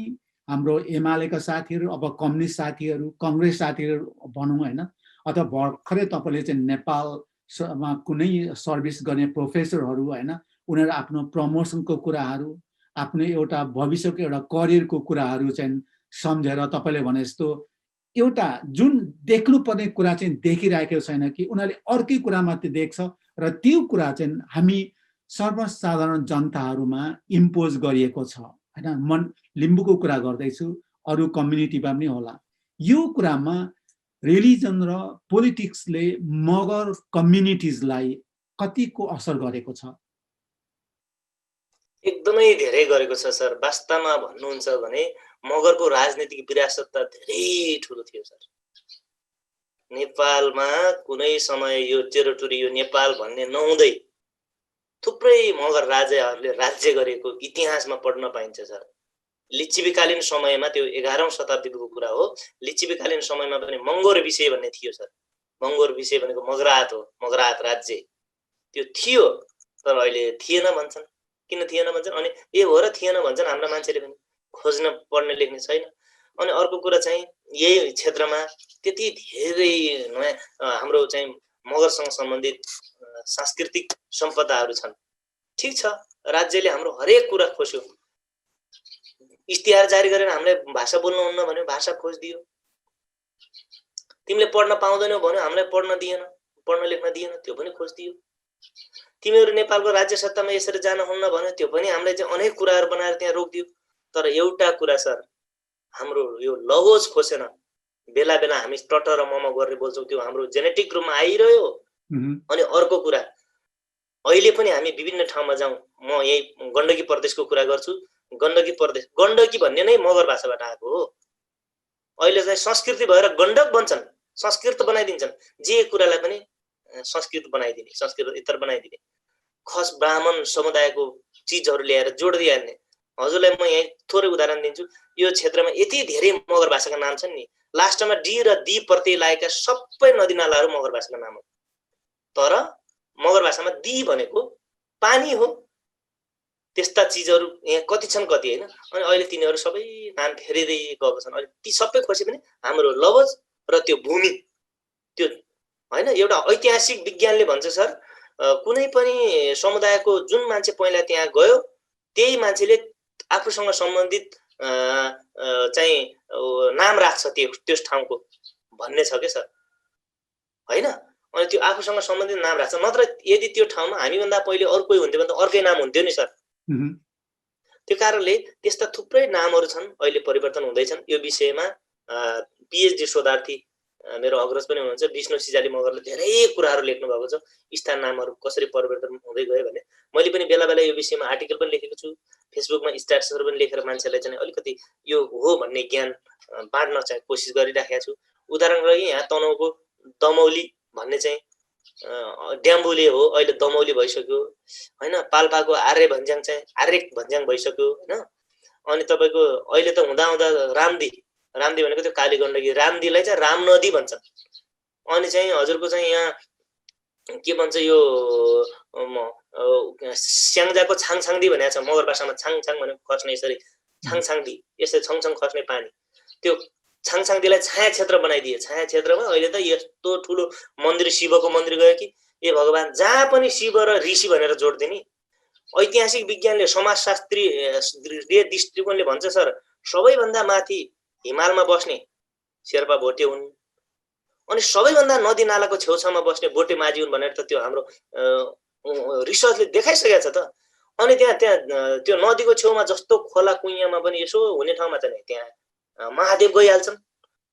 हाम्रो एमालेका साथीहरू, अब कम्युनिस्ट साथीहरू, कङ्ग्रेस साथीहरू भनौँ हैन, अथवा भर्खरै तपाईँले चाहिँ नेपालमा कुनै सर्भिस गर्ने प्रोफेसरहरू हैन, उनीहरू आफ्नो प्रमोसनको कुराहरू, आफ्नो एउटा भविष्यको एउटा करियरको कुराहरू चाहिँ सम्झेर तपाईँले भने जस्तो एउटा जुन देख्नुपर्ने कुरा चाहिँ देखिरहेको छैन कि उनीहरूले अर्कै कुरा मात्रै देख्छ र त्यो कुरा चाहिँ हामी सर्वसाधारण जनताहरूमा इम्पोज गरिएको छ हैन। म लिम्बूको कुरा गर्दैछु, अरू कम्युनिटीमा पनि होला। यो कुरामा रिलिजन र पोलिटिक्सले मगर कम्युनिटिजलाई कतिको असर गरेको छ? एकदमै धेरै गरेको छ सर। वास्तवमा भन्नुहुन्छ भने मगरको राजनीतिक विरासत त धेरै ठुलो थियो सर। नेपालमा कुनै समय यो टेरिटोरी, यो नेपाल भन्ने नहुँदै थुप्रै मगर राजाहरूले राज्य गरेको इतिहासमा पढ्न पाइन्छ सर। लिच्छविकालीन समयमा, त्यो 11औं शताब्दीको कुरा हो, लिच्छविकालीन समयमा पनि मङ्गोर विषय भन्ने थियो सर। मङ्गोर विषय भनेको मगरात हो, मगरात राज्य त्यो थियो, तर अहिले थिएन भन्छन्। किन थिएन भन्छन्, अनि ए हो र थिएन भन्छन् हाम्रा मान्छेले पनि, खोज्न पढ्ने लेख्ने छैन। अनि अर्को कुरा चाहिँ यही क्षेत्रमा त्यति धेरै नयाँ हाम्रो चाहिँ मगरसँग सम्बन्धित सांस्कृतिक सम्पदाहरू छन्। ठिक छ, राज्यले हाम्रो हरेक कुरा खोज्यो, इस्तिहार जारी गरेर हामीलाई भाषा बोल्नुहुन्न भन्यो, भाषा खोजिदियो। तिमीले पढ्न पाउँदैनौ भन्यो, हामीलाई पढ्न दिएन, पढ्न लेख्न दिएन, त्यो पनि खोजिदियो। तिमीहरू नेपालको राज्य सत्तामा यसरी जान हुन्न भन्यो, त्यो पनि हामीलाई चाहिँ अनेक कुराहरू बनाएर त्यहाँ रोकिदियो। तर एउटा कुरा सर, हाम्रो यो लहोज खोसेन। बेला बेला हामी टट र मम गरेर बोल्छौँ, त्यो हाम्रो जेनेटिक रूपमा आइरह्यो। अनि अर्को कुरा, अहिले पनि हामी विभिन्न ठाउँमा जाउँ, म यही गण्डकी प्रदेशको कुरा गर्छु। गण्डकी प्रदेश, गण्डकी भन्ने नै मगर भाषाबाट आएको हो। अहिले चाहिँ संस्कृति भएर गण्डक बन्छन्, संस्कृत बनाइदिन्छन्। जे कुरालाई पनि संस्कृत बनाइदिने, संस्कृत बनाइदिने, खस ब्राह्मण समुदायको चिजहरू ल्याएर जोड्दै हाल्ने। हजुरलाई म यहाँ थोरै उदाहरण दिन्छु। यो क्षेत्रमा यति धेरै मगर भाषाका नाम छन् नि, लास्टमा डी र दी प्रत्यय लागेका सबै नदी नालाहरू मगर भाषाका नाम हो। तर मगर भाषामा दी भनेको पानी हो। त्यस्ता चिजहरू यहाँ कति छन् कति होइन। अनि अहिले तिनीहरू सबै नाम फेरिँदै गएको छन्। अहिले ती सबै खोसे पनि हाम्रो लवज र त्यो भूमि, त्यो होइन, एउटा ऐतिहासिक विज्ञानले भन्छ सर, कुनै पनि समुदायको जुन मान्छे पहिला त्यहाँ गयो त्यही मान्छेले आफूसँग सम्बन्धित चाहिँ नाम राख्छ त्यस ठाउँको भन्ने छ के सर, होइन। अनि त्यो आफूसँग सम्बन्धित नाम राख्छ। नत्र यदि त्यो ठाउँमा हामीभन्दा पहिले अरू कोही हुन्थ्यो भने त अर्कै नाम हुन्थ्यो नि सर। त्यो कारणले त्यस्ता थुप्रै नामहरू छन्, अहिले परिवर्तन हुँदैछन्। यो विषयमा पिएचडी शोधार्थी मेरो अग्रज पनि हुनुहुन्छ, विष्णु सिजाली मगरले धेरै कुराहरू लेख्नु भएको छ, स्थान नामहरू कसरी परिवर्तन हुँदै गयो भने। मैले पनि बेला बेला यो विषयमा आर्टिकल पनि लेखेको छु, फेसबुकमा स्ट्याटसहरू पनि लेखेर मान्छेलाई चाहिँ अलिकति यो हो भन्ने ज्ञान बाँड्न चाहिँ कोसिस गरिराखेको छु। उदाहरण लागि यहाँ तनहुँको दमौली भन्ने चाहिँ ड्याम्बुले हो, अहिले दमौली भइसक्यो होइन। पाल्पाको आर्य भन्ज्याङ चाहिँ आर्य भन्ज्याङ भइसक्यो होइन। अनि तपाईँको अहिले त हुँदा हुँदा रामदी भनेको त्यो काली गण्डकी, रामदीलाई चाहिँ राम नदी भन्छन्। अनि चाहिँ हजुरको चाहिँ यहाँ के भन्छ, यो स्याङ्जाको छाङछाङदी भनेको छ मगर भाषामा। छाङछाङ भनेको खस्ने, यसरी छाङछाङदी, यसरी छङछङ खस्ने पानी। त्यो छाङछाङदीलाई छाया क्षेत्र बनाइदिए। छाया क्षेत्रमा अहिले त यस्तो ठुलो मन्दिर, शिवको मन्दिर गयो कि ए भगवान्, जहाँ पनि शिव र ऋषि भनेर जोड्दिने। ऐतिहासिक विज्ञानले, समाजशास्त्रीय दृष्टिकोणले भन्छ सर, सबैभन्दा माथि हिमालमा बस्ने शेर्पा भोटे हुन्, अनि सबैभन्दा नदी नालाको छेउछाउमा बस्ने बोटे माझी हुन् भनेर त त्यो हाम्रो रिसर्चले देखाइसकेको छ त। अनि त्यहाँ त्यो नदीको छेउमा जस्तो खोला कुइयामा पनि यसो हुने ठाउँमा चाहिँ त्यहाँ महादेव गइहाल्छन्।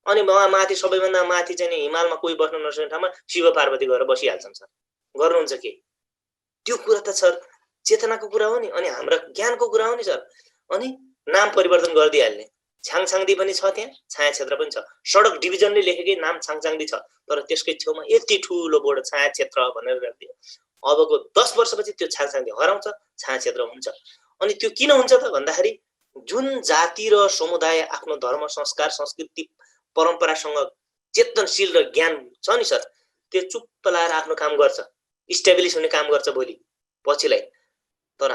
अनि माथि सबैभन्दा माथि चाहिँ हिमालमा कोही बस्न नसक्ने ठाउँमा शिव पार्वती गएर बसिहाल्छन् सर। गर्नुहुन्छ के? त्यो कुरा त सर चेतनाको कुरा हो नि, अनि हाम्रो ज्ञानको कुरा हो नि सर। अनि नाम परिवर्तन गरिदिइहाल्ने। छाङछाङदी पनि छ, त्यहाँ छाया क्षेत्र पनि छ। सडक डिभिजनले लेखेकै नाम छाङछाङदी छ, तर त्यसकै छेउमा यति ठुलो बोर्ड छाया क्षेत्र भनेर राखिदियो। अबको 10 वर्षपछि त्यो छाङछाङदी हराउँछ, छाया क्षेत्र हुन्छ। अनि त्यो किन हुन्छ त भन्दाखेरि जुन जाति र समुदाय आफ्नो धर्म, संस्कार, संस्कृति, परम्परासँग चेतनशील र ज्ञान छ नि सर, त्यो चुप्प लाएर आफ्नो काम गर्छ, इस्टाब्लिस हुने काम गर्छ भोलि पछिलाई। तर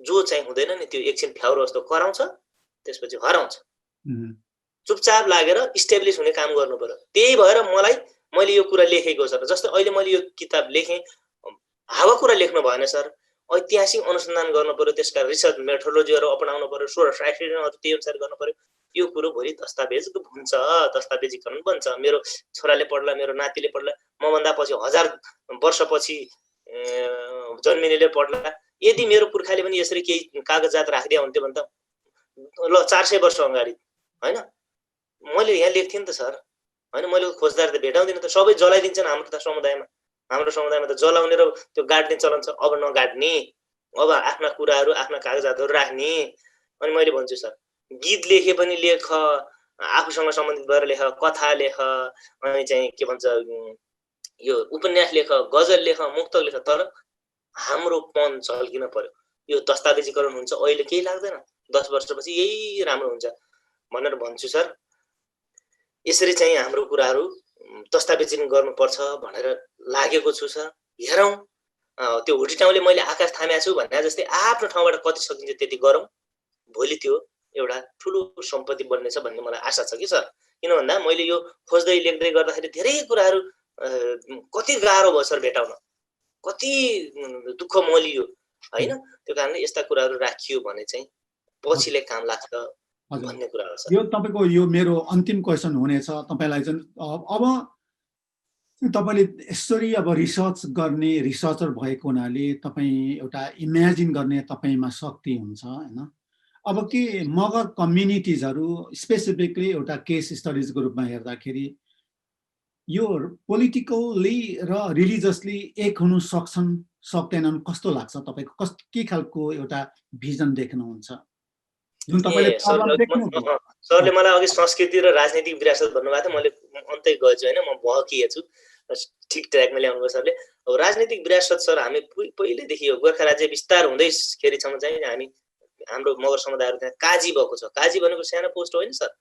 जो चाहिँ हुँदैन नि, त्यो एकछिन फ्याउरो जस्तो कराउँछ, त्यसपछि हराउँछ। चुपचाप लागेर इस्टाब्लिस हुने काम गर्नु पर्यो। त्यही भएर मैले यो कुरा लेखेको सर। जस्तो अहिले मैले यो किताब लेखेँ, हावा कुरा लेख्नु भएन सर, ऐतिहासिक अनुसन्धान गर्नु पर्यो, त्यसका रिसर्च मेथोडोलोजीहरू अपनाउनु पर्यो, सोर्स राइटिङहरू त्यही अनुसार गर्नु पर्यो। यो कुरो भोलि दस्तावेज हुन्छ, दस्तावेजीकरण बन्छ। मेरो छोराले पढ्ला, मेरो नातिले पढ्ला, मभन्दा पछि 1000 वर्षपछि जन्मिनेले पढ्ला। यदि मेरो पुर्खाले पनि यसरी केही कागजात राखिदिया हुन्थ्यो भने त ल 400 वर्ष अगाडि होइन, मैले यहाँ लेख्थेँ नि त सर होइन। मैले खोजदार त भेटाउँदिनँ त, सबै जलाइदिन्छन् हाम्रो त समुदायमा। हाम्रो समुदायमा त जलाउने र त्यो गाड्ने चलन छ। अब नगाड्ने, अब आफ्ना कुराहरू, आफ्ना कागजातहरू राख्ने। अनि मैले भन्छु सर, गीत लेखे पनि लेख, आफूसँग सम्बन्धित भएर लेख, कथा लेख, अनि चाहिँ के भन्छ यो उपन्यास लेख, गजल लेख, मुक्तक लेख, तर हाम्रो पन झल्किन पर्यो। यो दस्तावेजीकरण हुन्छ, अहिले केही लाग्दैन, 10 वर्षपछि यही राम्रो हुन्छ भनेर भन्छु सर। यसरी चाहिँ हाम्रो कुराहरू दस्तावेजीकरण गर्नुपर्छ भनेर लागेको छु सर। हेरौँ त्यो हुटिटाउले मैले आकाश थामेको छु भने जस्तै आफ्नो ठाउँबाट कति सकिन्छ त्यति गरौँ, भोलि त्यो एउटा ठुलो सम्पत्ति बन्नेछ भन्ने मलाई आशा छ कि सर। किन भन्दा मैले यो खोज्दै लेख्दै गर्दाखेरि धेरै कुराहरू कति गाह्रो भयो सर भेटाउन, कति दुःख मोलियो हैन। त्यो कारणले यस्ता कुराहरू राखियो भने चाहिँ पछिले काम लाग्छ भन्ने कुरा हो सर। यो तपाईको यो मेरो अन्तिम क्वेसन हुनेछ तपाईलाई चाहिँ अब तपाईले यसरी अब रिसर्च गर्ने रिसर्चर भएको हुनाले तपाई एउटा इमेजिन गर्ने तपाईमा शक्ति हुन्छ हैन। अब के मगर कम्युनिटिजहरु स्पेसिफिकली एउटा केस स्टडीजको रूपमा हेर्दाखेरि यो पोलिटिकली र रिलिजियसली एक हुन सक्छन् सक्दैनन् कस्तो लाग्छ तपाईको के खालको एउटा भिजन देख्नुहुन्छ जुन तपाईले प्रब्लम देख्नुभयो? सरले मलाई अघि संस्कृति र राजनीतिक विरासत भन्नुभएको थियो, मैले अन्तै गएछु हैन, म बहकिएछु, ठिक ट्र्याकमा ल्याउनुभयो सरले। अब राजनीतिक विरासत सर हामी पहिलेदेखि यो गोर्खा राज्य विस्तार हुँदैखेरिसम्म चाहिँ हामी हाम्रो मगर समुदायहरु त्यहाँ काजी भएको छ। काजी भनेको सानो पोस्ट होइन सर।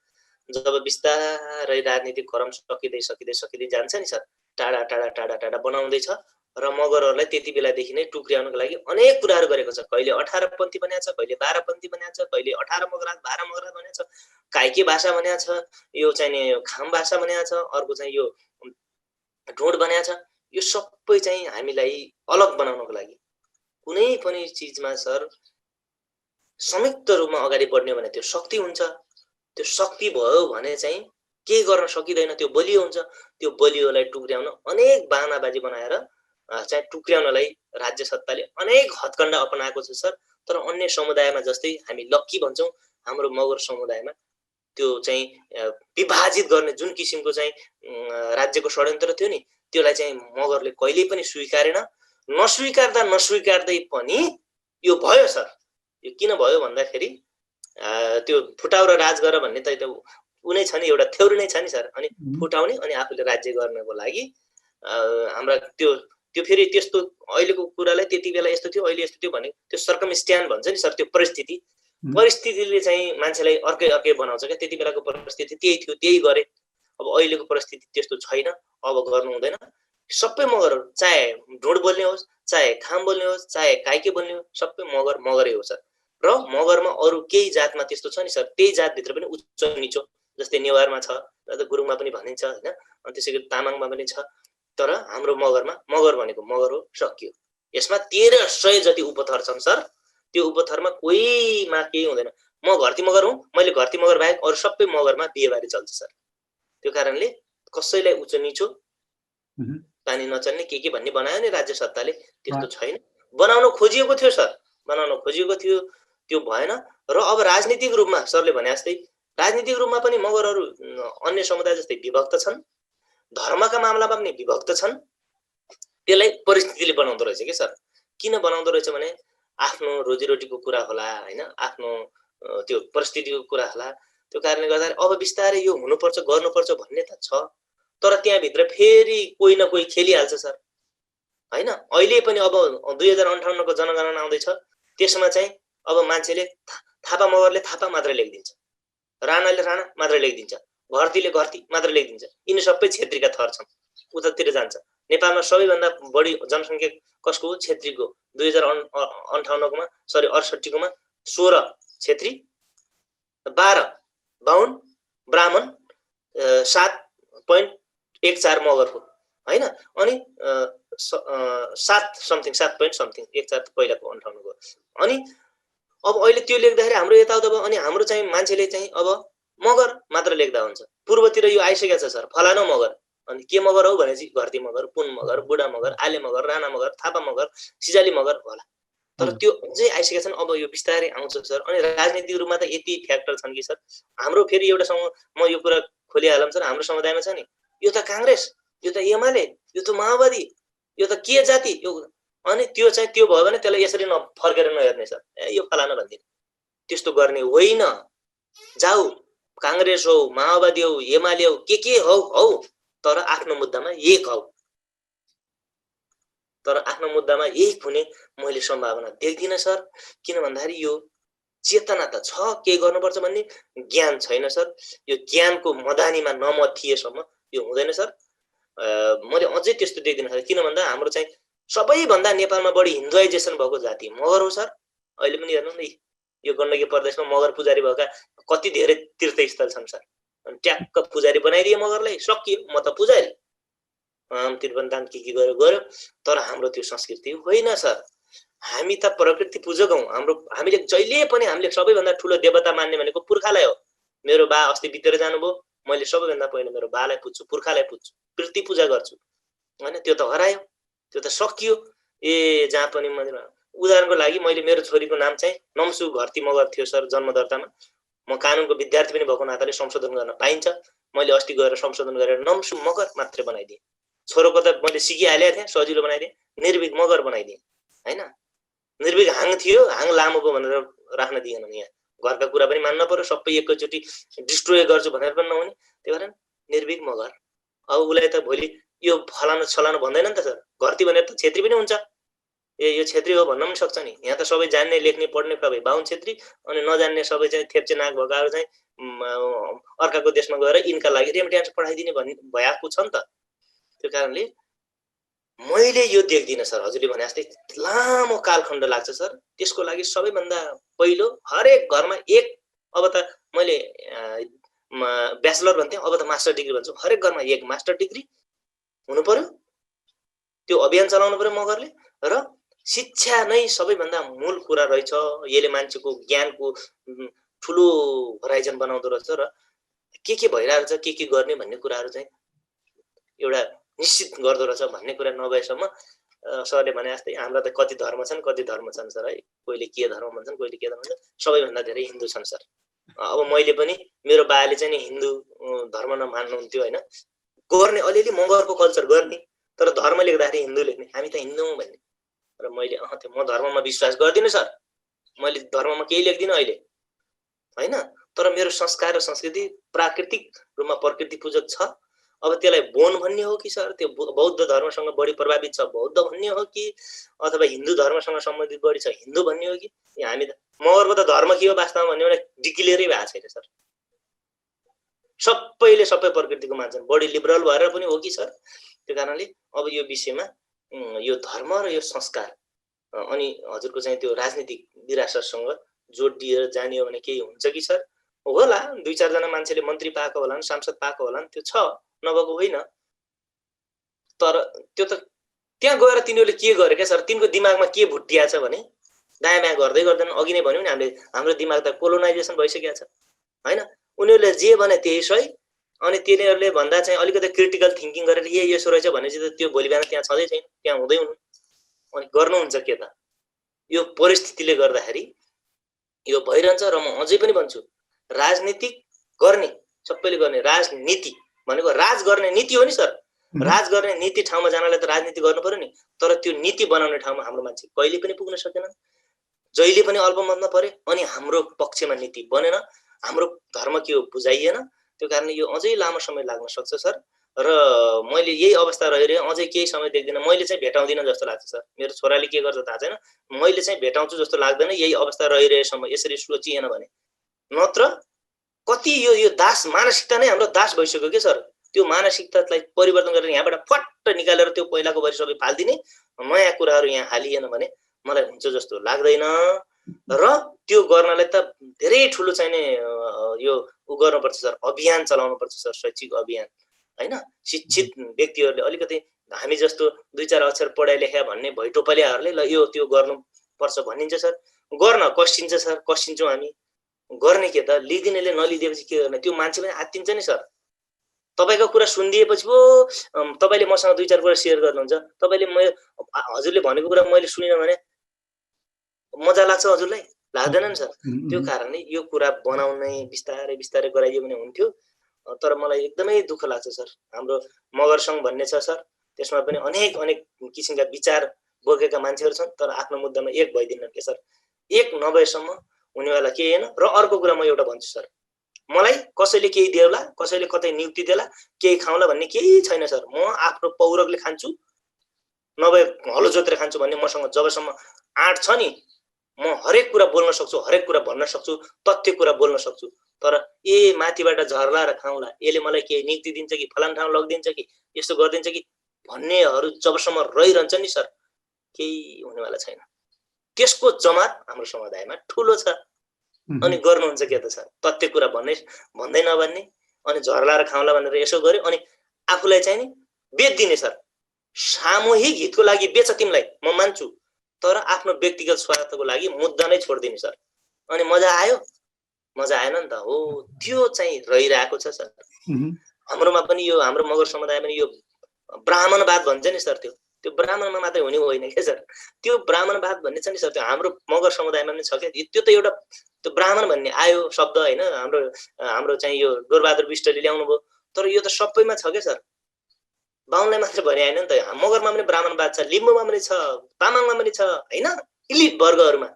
जब बिस्तारै राजनीतिक क्रम सकिँदै जान्छ नि सर, टाढा टाढा टाढा टाढा बनाउँदैछ र मगरहरूलाई त्यति बेलादेखि नै टुक्र्याउनको लागि अनेक कुराहरू गरेको छ। कहिले 18 पन्थी बनाएको छ, कहिले 12 पन्थी बनाएको छ, कहिले 18 मगराज 12 मगराज बनाएको छ, काइके भाषा बनाएको छ, यो चाहिँ नि खाम भाषा बनाएको छ, अर्को चाहिँ यो ढोड बनाएको छ। यो सबै चाहिँ हामीलाई अलग बनाउनको लागि कुनै पनि चीजमा सर संयुक्त रूपमा अगाडि बढ्ने भने त्यो शक्ति हुन्छ। त्यो शक्ति भयो भने चाहिँ के गर्न सकिदैन, त्यो बलियो हुन्छ। त्यो बलियोलाई टुक्र्याउन अनेक बानाबाजी बनाएर चाहिँ टुक्र्याउनलाई राज्य सत्ताले अनेक हत्कण्डा अपनाएको छ सर। तर अन्य समुदायमा जस्तै हामी लक्की भन्छौं, हाम्रो मगर समुदायमा त्यो चाहिँ विभाजित गर्ने जुन किसिमको चाहिँ राज्यको षड्यन्त्र थियो नि, त्यसलाई चाहिँ मगरले कहिल्यै पनि स्वीकारेन। नस्वीकार्दै पनि यो भयो सर। यो किन भयो भन्दाखेरि त्यो फुटाउ र राज गर भन्ने त उनै छ नि, एउटा थ्योरी नै छ नि सर। अनि फुटाउने अनि आफूले राज्य गर्नको लागि हाम्रा त्यो फेरि त्यस्तो अहिलेको कुरालाई त्यति बेला यस्तो थियो अहिले यस्तो थियो भने त्यो सर्कमस्ट्यान्स भन्छ नि सर, त्यो परिस्थितिले चाहिँ मान्छेलाई अर्कै बनाउँछ क्या। त्यति बेलाको परिस्थिति त्यही थियो, त्यही गरे। अब अहिलेको परिस्थिति त्यस्तो छैन, अब गर्नु हुँदैन। सबै मगरहरू चाहे ढोड बोल्ने होस्, चाहे खाम बोल्ने होस्, चाहे काइके बोल्ने होस्, सबै मगरै हो सर। र मगरमा अरू केही जातमा त्यस्तो छ नि सर, त्यही जातभित्र पनि उच्च निचो, जस्तै नेवारमा छ, गुरुङमा पनि भनिन्छ हैन, अनि त्यसैगरी तामाङमा पनि छ। तर हाम्रो मगरमा मगर भनेको मगर हो, सकियो। यसमा 1300 जति उपथर छन् सर। त्यो उपथरमा कोहीमा केही हुँदैन। म घरती मगर हुँ, मैले घरती मगर बाहेक अरू सबै मगरमा बिहेबारी चल्छ सर। त्यो कारणले कसैलाई उच्च निचो पानी नचल्ने के भन्ने बनायो नि राज्य सत्ताले, त्यस्तो छैन। बनाउन खोजिएको थियो सर, बनाउन खोजिएको थियो, त्यो भएन। र अब राजनीतिक रूपमा सरले भने जस्तै राजनीतिक रूपमा पनि मगरहरू अन्य समुदाय जस्तै विभक्त छन्, धर्मका मामलामा पनि विभक्त छन्। त्यसलाई परिस्थितिले बनाउँदो रहेछ के सर। किन बनाउँदो रहेछ भने आफ्नो रोजीरोटीको कुरा होला हैन, आफ्नो त्यो परिस्थितिको कुरा होला। त्यो कारणले गर्दा अब बिस्तारै यो हुनुपर्छ गर्नुपर्छ भन्ने त छ, तर त्यहाँ भित्र फेरि कोही न कोही खेलिहाल्छ सर हैन। अहिले पनि अब 2058 को जनगणना आउँदैछ, त्यसमा चाहिँ अब मान्छेले थापा मगरले थापा मात्र लेखिदिन्छ, राणाले राणा मात्र लेखिदिन्छ, घरतीले घरती मात्र लेखिदिन्छ। यिनी सबै क्षेत्रीका थर छन्, उतातिर जान्छ। नेपालमा सबैभन्दा बढी जनसङ्ख्या कसको हो? क्षेत्रीको। 2058 कोमा सरी 68 कोमा 16 क्षेत्री, 12 बाहुन, ब्राह्मण, 7.14 मगर हो हैन। अनि 7 point something 14 पहिलाको 58 को। अनि अब अहिले त्यो लेख्दाखेरि हाम्रो यताउता भयो। अनि हाम्रो चाहिँ मान्छेले चाहिँ अब मगर मात्र लेख्दा हुन्छ। पूर्वतिर यो आइसकेको छ सर, फलानो मगर। अनि के मगर हो भनेपछि घरती मगर, पुन मगर, बुढा मगर, आले मगर, राणा मगर, थापा मगर, सिजाली मगर होला। तर त्यो अझै आइसकेका छन्। अब यो बिस्तारै आउँछ सर। अनि राजनीतिक रूपमा त यति फ्याक्टर छन् कि सर, हाम्रो फेरि एउटा म यो कुरा खोलिहालौँ सर, हाम्रो समुदायमा छ नि, यो त कांग्रेस, यो त एमाले, यो त माओवादी, यो त के जाति, यो अनि त्यो चाहिँ त्यो भयो भने त्यसलाई यसरी फर्केर नहेर्ने सर, यो फलाना भन्दिने। त्यस्तो गर्ने होइन। जाऊ कांग्रेस हो, माओवादी हो, एमाले हो, के हौ, तर आफ्नो मुद्दामा एक हौ। तर आफ्नो मुद्दामा एक हुने मैले सम्भावना देख्दिन सर। किन भन्दाखेरि यो चेतना त छ के गर्नुपर्छ भन्ने, ज्ञान छैन सर। यो ज्ञानको मदानीमा नमथिएसम्म यो हुँदैन सर। मैले अझै त्यस्तो देख्दिन सर। किन भन्दा हाम्रो चाहिँ सबैभन्दा नेपालमा बढी हिन्दुआइजेसन भएको जाति मगर हो सर। अहिले पनि हेर्नु न, यो गण्डकी प्रदेशमा मगर पुजारी भएका कति धेरै तीर्थस्थल छन् सर। अनि ट्याक्क पुजारी बनाइदिए मगरलाई, सकियो, म त पुजारी, तिर्पन दान के गर्यो। तर हाम्रो त्यो संस्कृति होइन सर। हामी त प्रकृति पूजक हौँ। हामीले जहिले पनि हामीले सबैभन्दा ठुलो देवता मान्ने भनेको पुर्खालाई हो। मेरो बा अस्ति बितेर जानुभयो, मैले सबैभन्दा पहिला मेरो बालाई पुज्छु, पुर्खालाई पुज्छु, कृति पूजा गर्छु होइन। त्यो त हरायो, त्यो त सकियो। जहाँ पनि उदाहरणको लागि मैले मेरो छोरीको नाम चाहिँ नम्सु घरती मगर थियो सर जन्म दर्तामा। म कानुनको विद्यार्थी पनि भएको नाताले संशोधन गर्न पाइन्छ। मैले अस्ति गएर संशोधन गरेर नम्सु मगर मात्रै बनाइदिएँ। छोरोको त मैले सिकिहालेको थिएँ, सजिलो बनाइदिएँ, निर्भीक मगर बनाइदिएँ होइन। निर्भीक हाङ थियो, हाङ लामो पो भनेर राख्न दिएन। यहाँ घरका कुरा पनि मान्न पर्यो, सबै एकैचोटि डिस्ट्रोय गर्छु भनेर पनि नहुने। त्यही भएर निर्भीक मगर। अब उसलाई त भोलि यो फलानु छलानु भन्दैन नि त सर। घरती भनेर त छेत्री पनि हुन्छ, यो छेत्री हो भन्न पनि सक्छ नि। यहाँ त सबै जान्ने लेख्ने पढ्ने सबै बाहुन छेत्री, अनि नजान्ने सबै चाहिँ थेप्चे नाक भएकाहरू चाहिँ अर्काको देशमा गएर यिनका लागि रेमिट्यान्स पठाइदिने भन्ने भएको छ नि त। त्यो कारणले मैले यो देख्दिनँ सर, हजुरले भने जस्तै लामो कालखण्ड लाग्छ सर। त्यसको लागि सबैभन्दा पहिलो हरेक घरमा एक, अब त मैले ब्याचलर भन्थेँ, अब त मास्टर डिग्री भन्छु, हरेक घरमा एक मास्टर डिग्री हुनु पर्यो। त्यो अभियान चलाउनु पर्यो मगरले। र शिक्षा नै सबैभन्दा मूल कुरा रहेछ। यसले मान्छेको ज्ञानको ठुलो होराइजन बनाउँदो रहेछ र के भइरहेको छ, के गर्ने भन्ने कुराहरू चाहिँ एउटा निश्चित गर्दो रहेछ भन्ने कुरा नभएसम्म सरले भने जस्तै हाम्रा त कति धर्म छन् सर है। कोहीले के धर्म भन्छन्, कोहीले के धर्म भन्छन्, सबैभन्दा धेरै हिन्दू छन् सर। अब मैले पनि, मेरो बाले चाहिँ नि हिन्दू धर्म नमान्नुहुन्थ्यो होइन। गर्ने अलिअलि मगरको कल्चर गर्ने, तर धर्म लेख्दाखेरि हिन्दू लेख्ने, हामी त हिन्दू हौँ भन्ने। र मैले त्यो म धर्ममा विश्वास गर्दिनँ सर। मैले धर्ममा केही लेख्दिनँ अहिले होइन। तर मेरो संस्कार र संस्कृति प्राकृतिक रूपमा प्रकृति पूजक छ। अब त्यसलाई बोन भन्ने हो कि सर, त्यो बौद्ध धर्मसँग बढी प्रभावित छ बौद्ध भन्ने हो कि, अथवा हिन्दू धर्मसँग सम्बन्धित बढी छ हिन्दू भन्ने हो कि। हामी त मगरको त धर्म के हो वास्तवमा भन्ने एउटा डिक्लेयरै भएको छैन सर। सबैले सबै प्रकृतिको मान्छन्, बढी लिबरल भएर पनि हो कि सर। त्यो कारणले अब यो विषयमा यो धर्म र यो संस्कार अनि हजुरको चाहिँ त्यो राजनीतिक विरासतसँग जोडिएर जाने हो भने केही हुन्छ कि सर? होला, 2-4 जना मान्छेले मन्त्री पाएको होलान्, सांसद पाएको होलान्, त्यो छ, नभएको होइन। तर त्यो त त्यहाँ गएर तिनीहरूले के गरे क्या सर? तिनको दिमागमा के भुटिया छ भने दायाँ बायाँ गर्दै गर्दैन। अघि नै भन्यो नि हाम्रो दिमाग त कोलोनाइजेसन भइसकेको छ होइन। उनीहरूले जे भने त्यही सही, अनि तिनीहरूले भन्दा चाहिँ अलिकति क्रिटिकल थिङ्किङ गरेर यसो रहेछ भनेपछि त त्यो भोलि बिहान त्यहाँ छँदै छैन, त्यहाँ हुँदै हुनु। अनि गर्नुहुन्छ के त? यो परिस्थितिले गर्दाखेरि यो भइरहन्छ। र म अझै पनि भन्छु, राजनीति गर्ने सबैले गर्ने, राजनीति भनेको राज गर्ने नीति हो नि सर। राज गर्ने नीति ठाउँमा जानलाई त राजनीति गर्नु पर्यो नि। तर त्यो नीति बनाउने ठाउँमा हाम्रो मान्छे कहिले पनि पुग्न सकेन, जहिले पनि अल्पमतमा परे, अनि हाम्रो पक्षमा नीति बनेन, हाम्रो धर्म के हो बुझाइएन। त्यो कारणले यो अझै लामो समय लाग्न सक्छ सर। र मैले यही अवस्था रहिरहे अझै केही समय देख्दिनँ। मैले चाहिँ भेटाउँदिनँ जस्तो लाग्छ सर। मेरो छोराले के गर्छ थाहा छैन, मैले चाहिँ भेटाउँछु जस्तो लाग्दैन यही अवस्था रहिरहेसम्म, यसरी सोचिएन भने। नत्र कति यो दास मानसिकता नै हाम्रो दास भइसक्यो के सर। त्यो मानसिकतालाई परिवर्तन गरेर यहाँबाट फट्ट निकालेर त्यो पहिलाको भरि सबै फालिदिने, नयाँ कुराहरू यहाँ हालिएन भने मलाई हुन्छ जस्तो लाग्दैन। र त्यो गर्नलाई त धेरै ठुलो चाहिने यो गर्नुपर्छ सर, अभियान चलाउनुपर्छ सर, शैक्षिक अभियान होइन। शिक्षित व्यक्तिहरूले अलिकति हामी जस्तो 2-4 अक्षर पढाइ लेखा भन्ने भैटोपलियाहरूले ल यो त्यो गर्नुपर्छ भनिन्छ सर। गर्न कसिन्छ सर, कसिन्छौँ हामी। गर्ने के त, लिदिनेले नलिदिएपछि के गर्ने? त्यो मान्छे पनि आत्तिन्छ नि सर। तपाईँको कुरा सुनिदिएपछि पो तपाईँले मसँग 2-4 कुरा सेयर गर्नुहुन्छ। तपाईँले हजुरले भनेको कुरा मैले सुनिनँ भने मजा लाग्छ हजुरलाई? लाग्दैन नि सर। त्यो कारणले यो कुरा बनाउने बिस्तारै बिस्तारै गराइदियो भने हुन्थ्यो। तर मलाई एकदमै दुःख लाग्छ सर। हाम्रो मगर सङ्घ भन्ने छ सर, त्यसमा पनि अनेक किसिमका विचार बोकेका मान्छेहरू छन्, तर आफ्नो मुद्दामा एक भइदिन्न के सर। एक नभएसम्म हुनेवाला केही होइन। र अर्को कुरा म एउटा भन्छु सर, मलाई कसैले केही देला, कसैले कतै नियुक्ति देला, केही खाउँला भन्ने केही छैन सर। म आफ्नो पौरखले खान्छु, नभए हलो जोतेर खान्छु भन्ने मसँग जबसम्म आँट छ नि, म हरेक कुरा बोल्न सक्छु, हरेक कुरा भन्न सक्छु, तथ्य कुरा बोल्न सक्छु। तर माथिबाट झर्ला र खाउँला, यसले मलाई केही नियुक्ति दिन्छ कि फलान ठाउँ लगिदिन्छ कि यस्तो गरिदिन्छ कि भन्नेहरू जबसम्म रहिरहन्छ नि सर, केही हुनेवाला छैन। त्यसको जमात हाम्रो समुदायमा ठुलो छ। अनि गर्नुहुन्छ के त सर? तथ्य कुरा भन्दै नभन्ने, अनि झर्लाएर खाउँला भनेर यसो गर्यो, अनि आफूलाई चाहिँ नि बेच्दिने सर। सामूहिक हितको लागि बेच तिमीलाई, म मान्छु, तर आफ्नो व्यक्तिगत स्वार्थको लागि मुद्दा नै छोडिदिने सर। अनि मजा आयो? मजा आएन नि त। हो, त्यो चाहिँ रहिरहेको छ सर। हाम्रोमा पनि यो हाम्रो मगर समुदाय पनि यो ब्राह्मणवाद भन्छ नि सर, त्यो ब्राह्मणमा मात्रै हुने होइन के सर। त्यो ब्राह्मणवाद भन्ने छ नि सर, त्यो हाम्रो मगर समुदायमा पनि छ क्या। त्यो त एउटा त्यो ब्राह्मण भन्ने आयो शब्द होइन, हाम्रो चाहिँ यो डोरबहादुर विष्टले ल्याउनु भयो, तर यो त सबैमा छ क्या सर। बाहुनलाई मात्र भने होइन नि त, मगरमा पनि ब्राह्मणवाद छ, लिम्बूमा पनि छ, तामाङमा पनि छ होइन, इलिट वर्गहरूमा।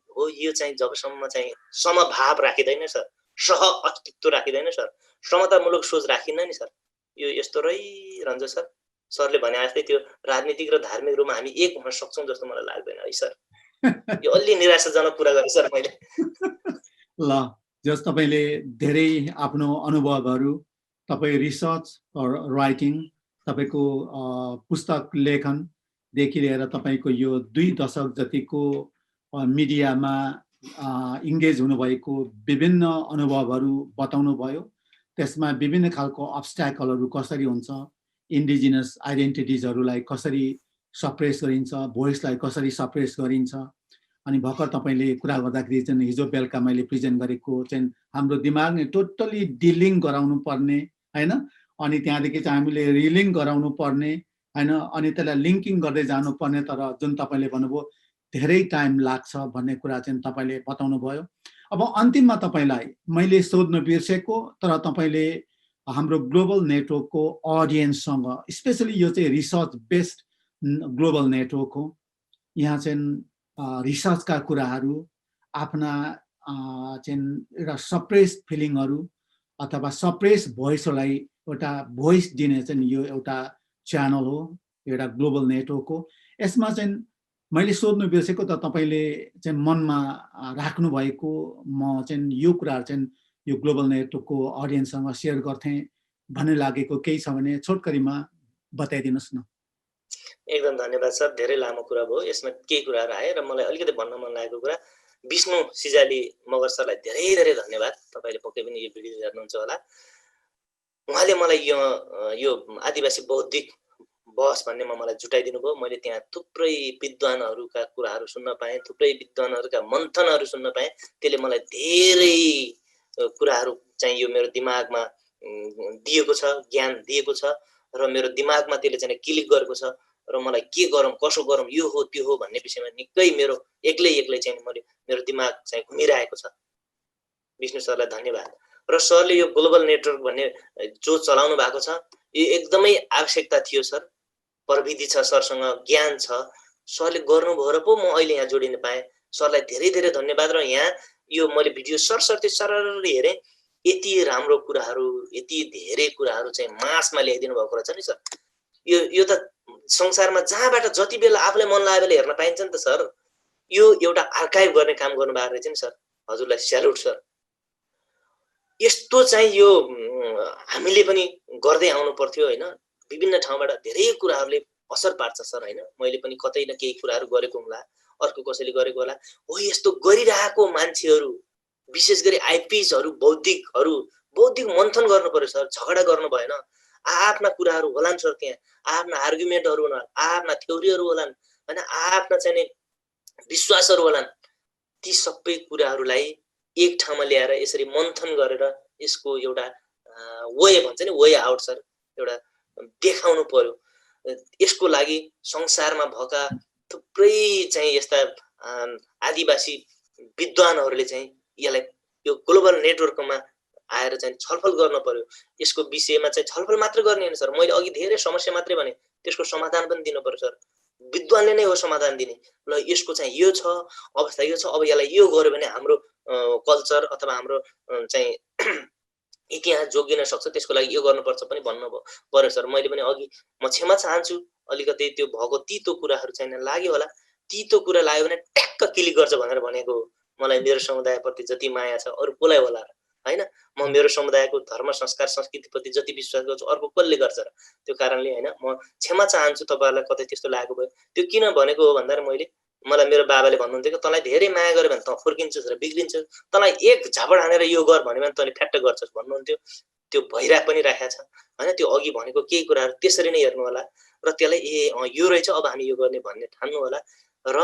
हो, यो चाहिँ जबसम्म चाहिँ समभाव राखिँदैन सर, सह अस्तित्व राखिँदैन सर, समतामूलक सोच राखिन्न नि सर, यो यस्तो रहिरहन्छ सर। सरले भने जस्तै त्यो राजनीतिक र धार्मिक रूपमा हामी एक हुन सक्छौँ जस्तो मलाई लाग्दैन है सर। यो अलि निराशाजनक कुरा गरेँ सर मैले। ल, जस तपाईँले धेरै आफ्नो अनुभवहरू, तपाईँ रिसर्च राइटिङ, तपाईँको पुस्तक लेखनदेखि लिएर तपाईँको यो 2 दशक जतिको मिडियामा इङ्गेज हुनुभएको विभिन्न अनुभवहरू बताउनु भयो। त्यसमा विभिन्न खालको अब्स्ट्याकलहरू कसरी हुन्छ, इन्डिजिनस आइडेन्टिटिजहरूलाई कसरी सप्रेस गरिन्छ, भोइसलाई कसरी सप्रेस गरिन्छ। अनि भर्खर तपाईँले कुरा गर्दाखेरि चाहिँ हिजो बेलुका मैले प्रेजेन्ट गरेको चाहिँ हाम्रो दिमागले टोटल्ली डिलिङ गराउनु पर्ने होइन, अनि त्यहाँदेखि चाहिँ हामीले रिलिङ गराउनु पर्ने होइन, अनि त्यसलाई लिङ्किङ गर्दै जानुपर्ने, तर जुन तपाईँले भन्नुभयो धेरै टाइम लाग्छ भन्ने कुरा चाहिँ तपाईँले बताउनु भयो। अब अन्तिममा तपाईँलाई मैले सोध्न बिर्सेको, तर तपाईँले हाम्रो ग्लोबल नेटवर्कको अडियन्ससँग, स्पेसली यो चाहिँ रिसर्च बेस्ड ग्लोबल नेटवर्क हो, यहाँ चाहिँ रिसर्चका कुराहरू, आफ्ना चाहिँ एउटा सप्रेस फिलिङहरू अथवा सप्रेस भोइसलाई एउटा भोइस दिने चाहिँ यो एउटा च्यानल हो, एउटा ग्लोबल नेटवर्क हो। यसमा चाहिँ मैले सोध्नु बिर्सेको, त तपाईँले चाहिँ मनमा राख्नु भएको, म चाहिँ यो कुराहरू चाहिँ यो ग्लोबल नेटवर्कको अडियन्ससँग सेयर गर्थेँ भन्ने लागेको केही छ भने छोटकरीमा बताइदिनुहोस् न। एकदम धन्यवाद सर, धेरै लामो कुरा भयो, यसमा केही कुराहरू आए र मलाई अलिकति भन्न मन लागेको कुरा, विष्णु सिजाली मगर सरलाई धेरै धेरै धन्यवाद। तपाईँले पक्कै पनि यो भिडियो हेर्नुहुन्छ होला। उहाँले मलाई यो आदिवासी बौद्धिक बहस भन्नेमा मलाई जुटाइदिनु भयो। मैले त्यहाँ थुप्रै विद्वानहरूका कुराहरू सुन्न पाएँ, थुप्रै विद्वानहरूका मन्थनहरू सुन्न पाएँ। त्यसले मलाई धेरै कुराहरू चाहिँ यो मेरो दिमागमा दिएको छ, ज्ञान दिएको छ, र मेरो दिमागमा त्यसले चाहिँ क्लिक गरेको छ, र मलाई के गरौँ, कसो गरौँ, यो हो त्यो हो भन्ने विषयमा निकै मेरो एक्लै चाहिँ मेरो दिमाग चाहिँ घुमिरहेको छ। विष्णु सरलाई धन्यवाद। र सरले यो ग्लोबल नेटवर्क भन्ने जो चलाउनु भएको छ, यो एकदमै आवश्यकता थियो सर। प्रविधि छ सरसँग, ज्ञान छ, सरले गर्नुभयो र पो म अहिले यहाँ जोडिन पाएँ। सरलाई धेरै धेरै धन्यवाद। र यहाँ यो मैले भिडियो सरसर्ती सरर हेरेँ, यति राम्रो कुराहरू, यति धेरै कुराहरू चाहिँ मासमा ल्याइदिनु भएको रहेछ नि सर। यो त संसारमा जहाँबाट जति बेला आफूलाई मन लाग्यो बेला हेर्न पाइन्छ नि त सर। यो एउटा आर्काइभ गर्ने काम गर्नुभएको रहेछ नि सर। हजुरलाई स्यालुट सर। यस्तो चाहिँ यो हामीले पनि गर्दै आउनु पर्थ्यो होइन। विभिन्न ठाउँबाट धेरै कुराहरूले असर पार्छ सर होइन। मैले पनि कतै न केही कुराहरू गरेको होला, अर्को कसैले गरेको होला। हो, यस्तो गरिरहेको मान्छेहरू, विशेष गरी आइपिएसहरू, बौद्धिक मन्थन गर्नु पर्यो सर। झगडा गर्नु भएन। आफ्ना कुराहरू होलान् सर, त्यहाँ आफ्ना आर्गुमेन्टहरू होलान्, आफ्ना थ्योरीहरू होलान् होइन, आफ्ना चाहिँ विश्वासहरू होलान्। ती सबै कुराहरूलाई एक ठाउँमा ल्याएर यसरी मन्थन गरेर यसको एउटा वे भन्छ नि, वे आउट सर, एउटा देखाउनु पर्यो। यसको लागि संसारमा भएका थुप्रै चाहिँ यस्ता आदिवासी विद्वानहरूले चाहिँ यसलाई यो ग्लोबल नेटवर्कमा आएर चाहिँ छलफल गर्न पर्यो। यसको विषयमा चाहिँ छलफल मात्र गर्ने होइन सर। मैले अघि धेरै समस्या मात्रै भने, त्यसको समाधान पनि दिनु पर्यो सर। विद्वानले नै हो समाधान दिने। ल, यसको चाहिँ यो छ, अवस्था यो छ, अब यसलाई यो गर्यो भने हाम्रो कल्चर अथवा हाम्रो चाहिँ इतिहास जोगिन सक्छ, त्यसको लागि यो गर्नुपर्छ पनि भन्नु पर्यो सर। मैले पनि अघि म क्षमा चाहन्छु, अलिकति त्यो भएको तितो कुराहरू चाहिँ लाग्यो होला। तितो कुरा लाग्यो भने ट्याक्क क्लिक गर्छ भनेर भनेको हो। मलाई मेरो समुदायप्रति जति माया छ अरू कसलाई होला। होइन। म मेरो समुदायको धर्म संस्कार संस्कृतिप्रति जति विश्वास गर्छु अर्को कसले गर्छ र? त्यो कारणले होइन म क्षमा चाहन्छु तपाईँहरूलाई कतै त्यस्तो लागेको भयो। त्यो किन भनेको हो भन्दा मलाई मेरो बाबाले भन्नुहुन्थ्यो कि तँलाई धेरै माया गर्यो भने तँ फुर्किन्छस् र बिग्रिन्छस्, तँलाई एक झापड हानेर यो गर भन्यो भने तँले फ्याट्ट गर्छस् भन्नुहुन्थ्यो। त्यो भइरहेको पनि राखेको छ होइन। त्यो अघि भनेको केही कुराहरू त्यसरी नै हेर्नु होला र त्यसलाई यो रहेछ अब हामी यो गर्ने भन्ने ठान्नु होला। र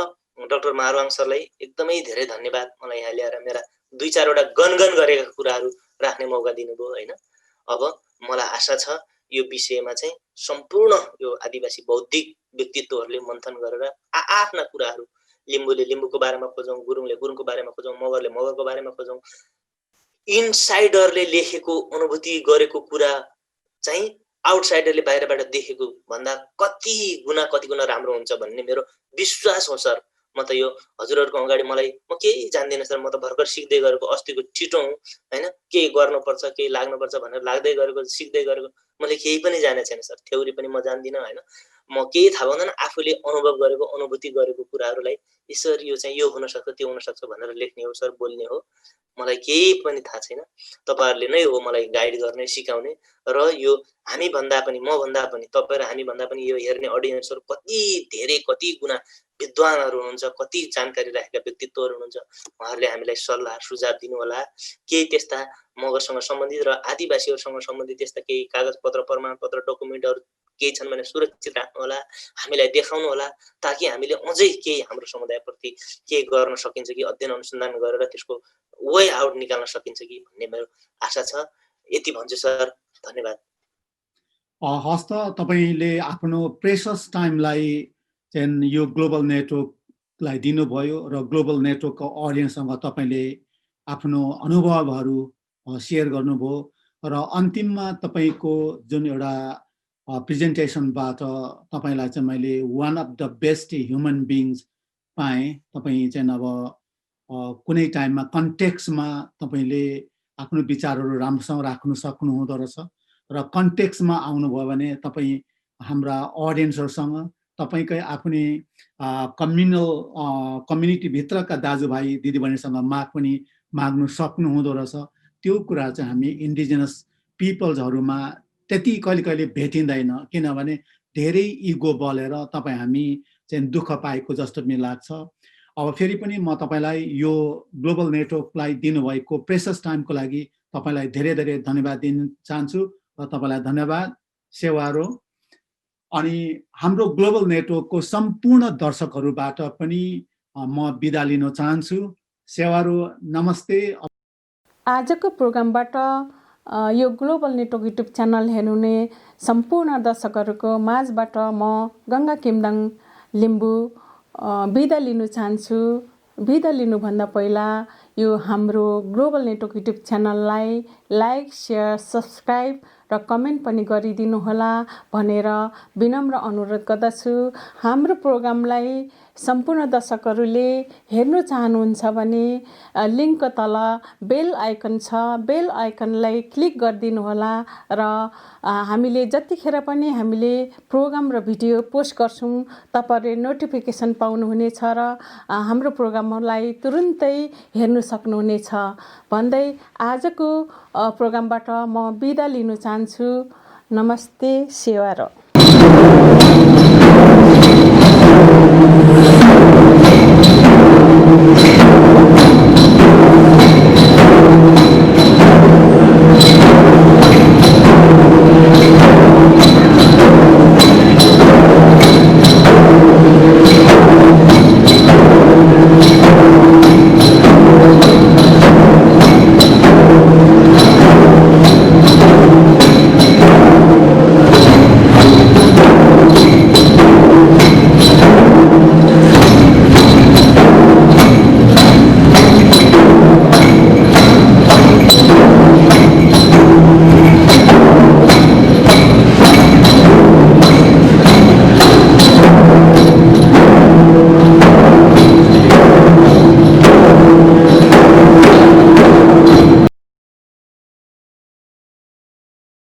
डाक्टर मारुवाङ सरलाई एकदमै धेरै धन्यवाद, मलाई यहाँ ल्याएर मेरा 2-4 गनगन गरेका कुराहरू राख्ने मौका दिनुभयो होइन। अब मलाई आशा छ यो विषयमा चाहिँ सम्पूर्ण यो आदिवासी बौद्धिक व्यक्तित्वहरूले मन्थन गरेर आफ्ना कुराहरू, लिम्बूले लिम्बूको बारेमा खोजौँ, गुरुङले गुरुङको बारेमा खोजौँ, मगरले मगरको बारेमा खोजौँ। इनसाइडरले लेखेको अनुभूति गरेको कुरा चाहिँ आउटसाइडरले बाहिरबाट देखेको भन्दा कति गुणा राम्रो हुन्छ भन्ने मेरो विश्वास हो सर। म त यो हजुरहरूको अगाडि म केही जान्दिनँ सर, म त भर्खर सिक्दै गरेको अस्तिको छिटो हुँ होइन। केही गर्नुपर्छ केही लाग्नुपर्छ भनेर लाग्दै गरेको सिक्दै गरेको, मैले केही पनि जानेको छैन सर, थ्योरी पनि म जान्दिनँ होइन। म केही थाहा हुँदैन, आफूले अनुभव गरेको अनुभूति गरेको कुराहरूलाई सर यो चाहिँ यो हुनसक्छ त्यो हुनसक्छ भनेर लेख्ने हो सर, बोल्ने हो। मलाई केही पनि थाहा छैन, तपाईँहरूले नै हो मलाई गाइड गर्ने सिकाउने। र यो हामी भन्दा पनि म भन्दा पनि तपाईँ र हामी भन्दा पनि यो हेर्ने अडियन्सहरू कति धेरै कति गुणा विद्वानहरू हुनुहुन्छ, कति जानकारी राखेका व्यक्तित्वहरू हुनुहुन्छ। उहाँहरूले हामीलाई सल्लाह सुझाव दिनु होला। केही त्यस्ता मगरसँग सम्बन्धित र आदिवासीहरूसँग सम्बन्धित त्यस्ता केही कागजपत्र प्रमाणपत्र डकुमेन्टहरू केही छन् भने सुरक्षित राख्नु होला, हामीलाई देखाउनु होला, ताकि हामीले अझै केही हाम्रो समुदायप्रति के गर्न सकिन्छ कि अध्ययन अनुसन्धान गरेर त्यसको वे आउट निकाल्न सकिन्छ कि भन्ने मेरो आशा छ। यति भन्छु सर, धन्यवाद। हस् त, तपाईँले आफ्नो प्रेसस टाइमलाई चाहिँ यो ग्लोबल नेटवर्कलाई दिनुभयो र ग्लोबल नेटवर्कको अडियन्ससँग तपाईँले आफ्नो अनुभवहरू सेयर गर्नुभयो र अन्तिममा तपाईँको जुन एउटा प्रेजेन्टेसनबाट तपाईँलाई चाहिँ मैले one of the best human beings पाएँ। तपाईँ चाहिँ अब कुनै टाइममा कन्टेक्स्टमा तपाईँले आफ्नो विचारहरू राम्रोसँग राख्नु सक्नुहुँदो रहेछ र कन्टेक्स्टमा आउनुभयो भने तपाईँ हाम्रा अडियन्सहरूसँग तपाईँकै आफ्नै कम्युनिटीभित्रका दाजुभाइ दिदीबहिनीसँग पनि माग्नु सक्नुहुँदो रहेछ। त्यो कुरा चाहिँ हामी इन्डिजिनस पिपल्सहरूमा त्यति कहिले कहिले भेटिँदैन, किनभने धेरै इगो बलेर तपाईँ हामी चाहिँ दुःख पाएको जस्तो पनि लाग्छ। अब फेरि पनि म तपाईँलाई यो ग्लोबल नेटवर्कलाई दिनुभएको प्रेसस टाइमको लागि तपाईँलाई धेरै धेरै धन्यवाद दिन चाहन्छु र तपाईँलाई धन्यवाद सेवारो। अनि हाम्रो ग्लोबल नेटवर्कको सम्पूर्ण दर्शकहरूबाट पनि म बिदा लिन चाहन्छु। सेवारो, नमस्ते। आजको प्रोग्रामबाट यो ग्लोबल नेटवर्क युट्युब च्यानल हेर्नुहुने सम्पूर्ण दर्शकहरूको माझबाट म गङ्गा किमदाङ लिम्बू बिदा लिनु चाहन्छु। बिदा लिनुभन्दा पहिला यो हाम्रो ग्लोबल नेटवर्क युट्युब च्यानललाई लाइक, सेयर, सब्सक्राइब र कमेन्ट पनि गरिदिनु होला भनेर विनम्र अनुरोध गर्दछु। हाम्रो प्रोग्रामलाई सम्पूर्ण दर्शकहरूले हेर्नु चाहनुहुन्छ भने लिङ्कको तल बेल आइकन छ, बेल आइकनलाई क्लिक गरिदिनु होला र हामीले जतिखेर पनि हामीले प्रोग्राम र भिडियो पोस्ट गर्छौँ तपाईँहरूले नोटिफिकेसन पाउनुहुनेछ र हाम्रो प्रोग्रामलाई तुरुन्तै हेर्नु सक्नुहुनेछ भन्दै आजको प्रोग्रामबाट म बिदा लिनु चाहन्छु। नमस्ते, सेवारो।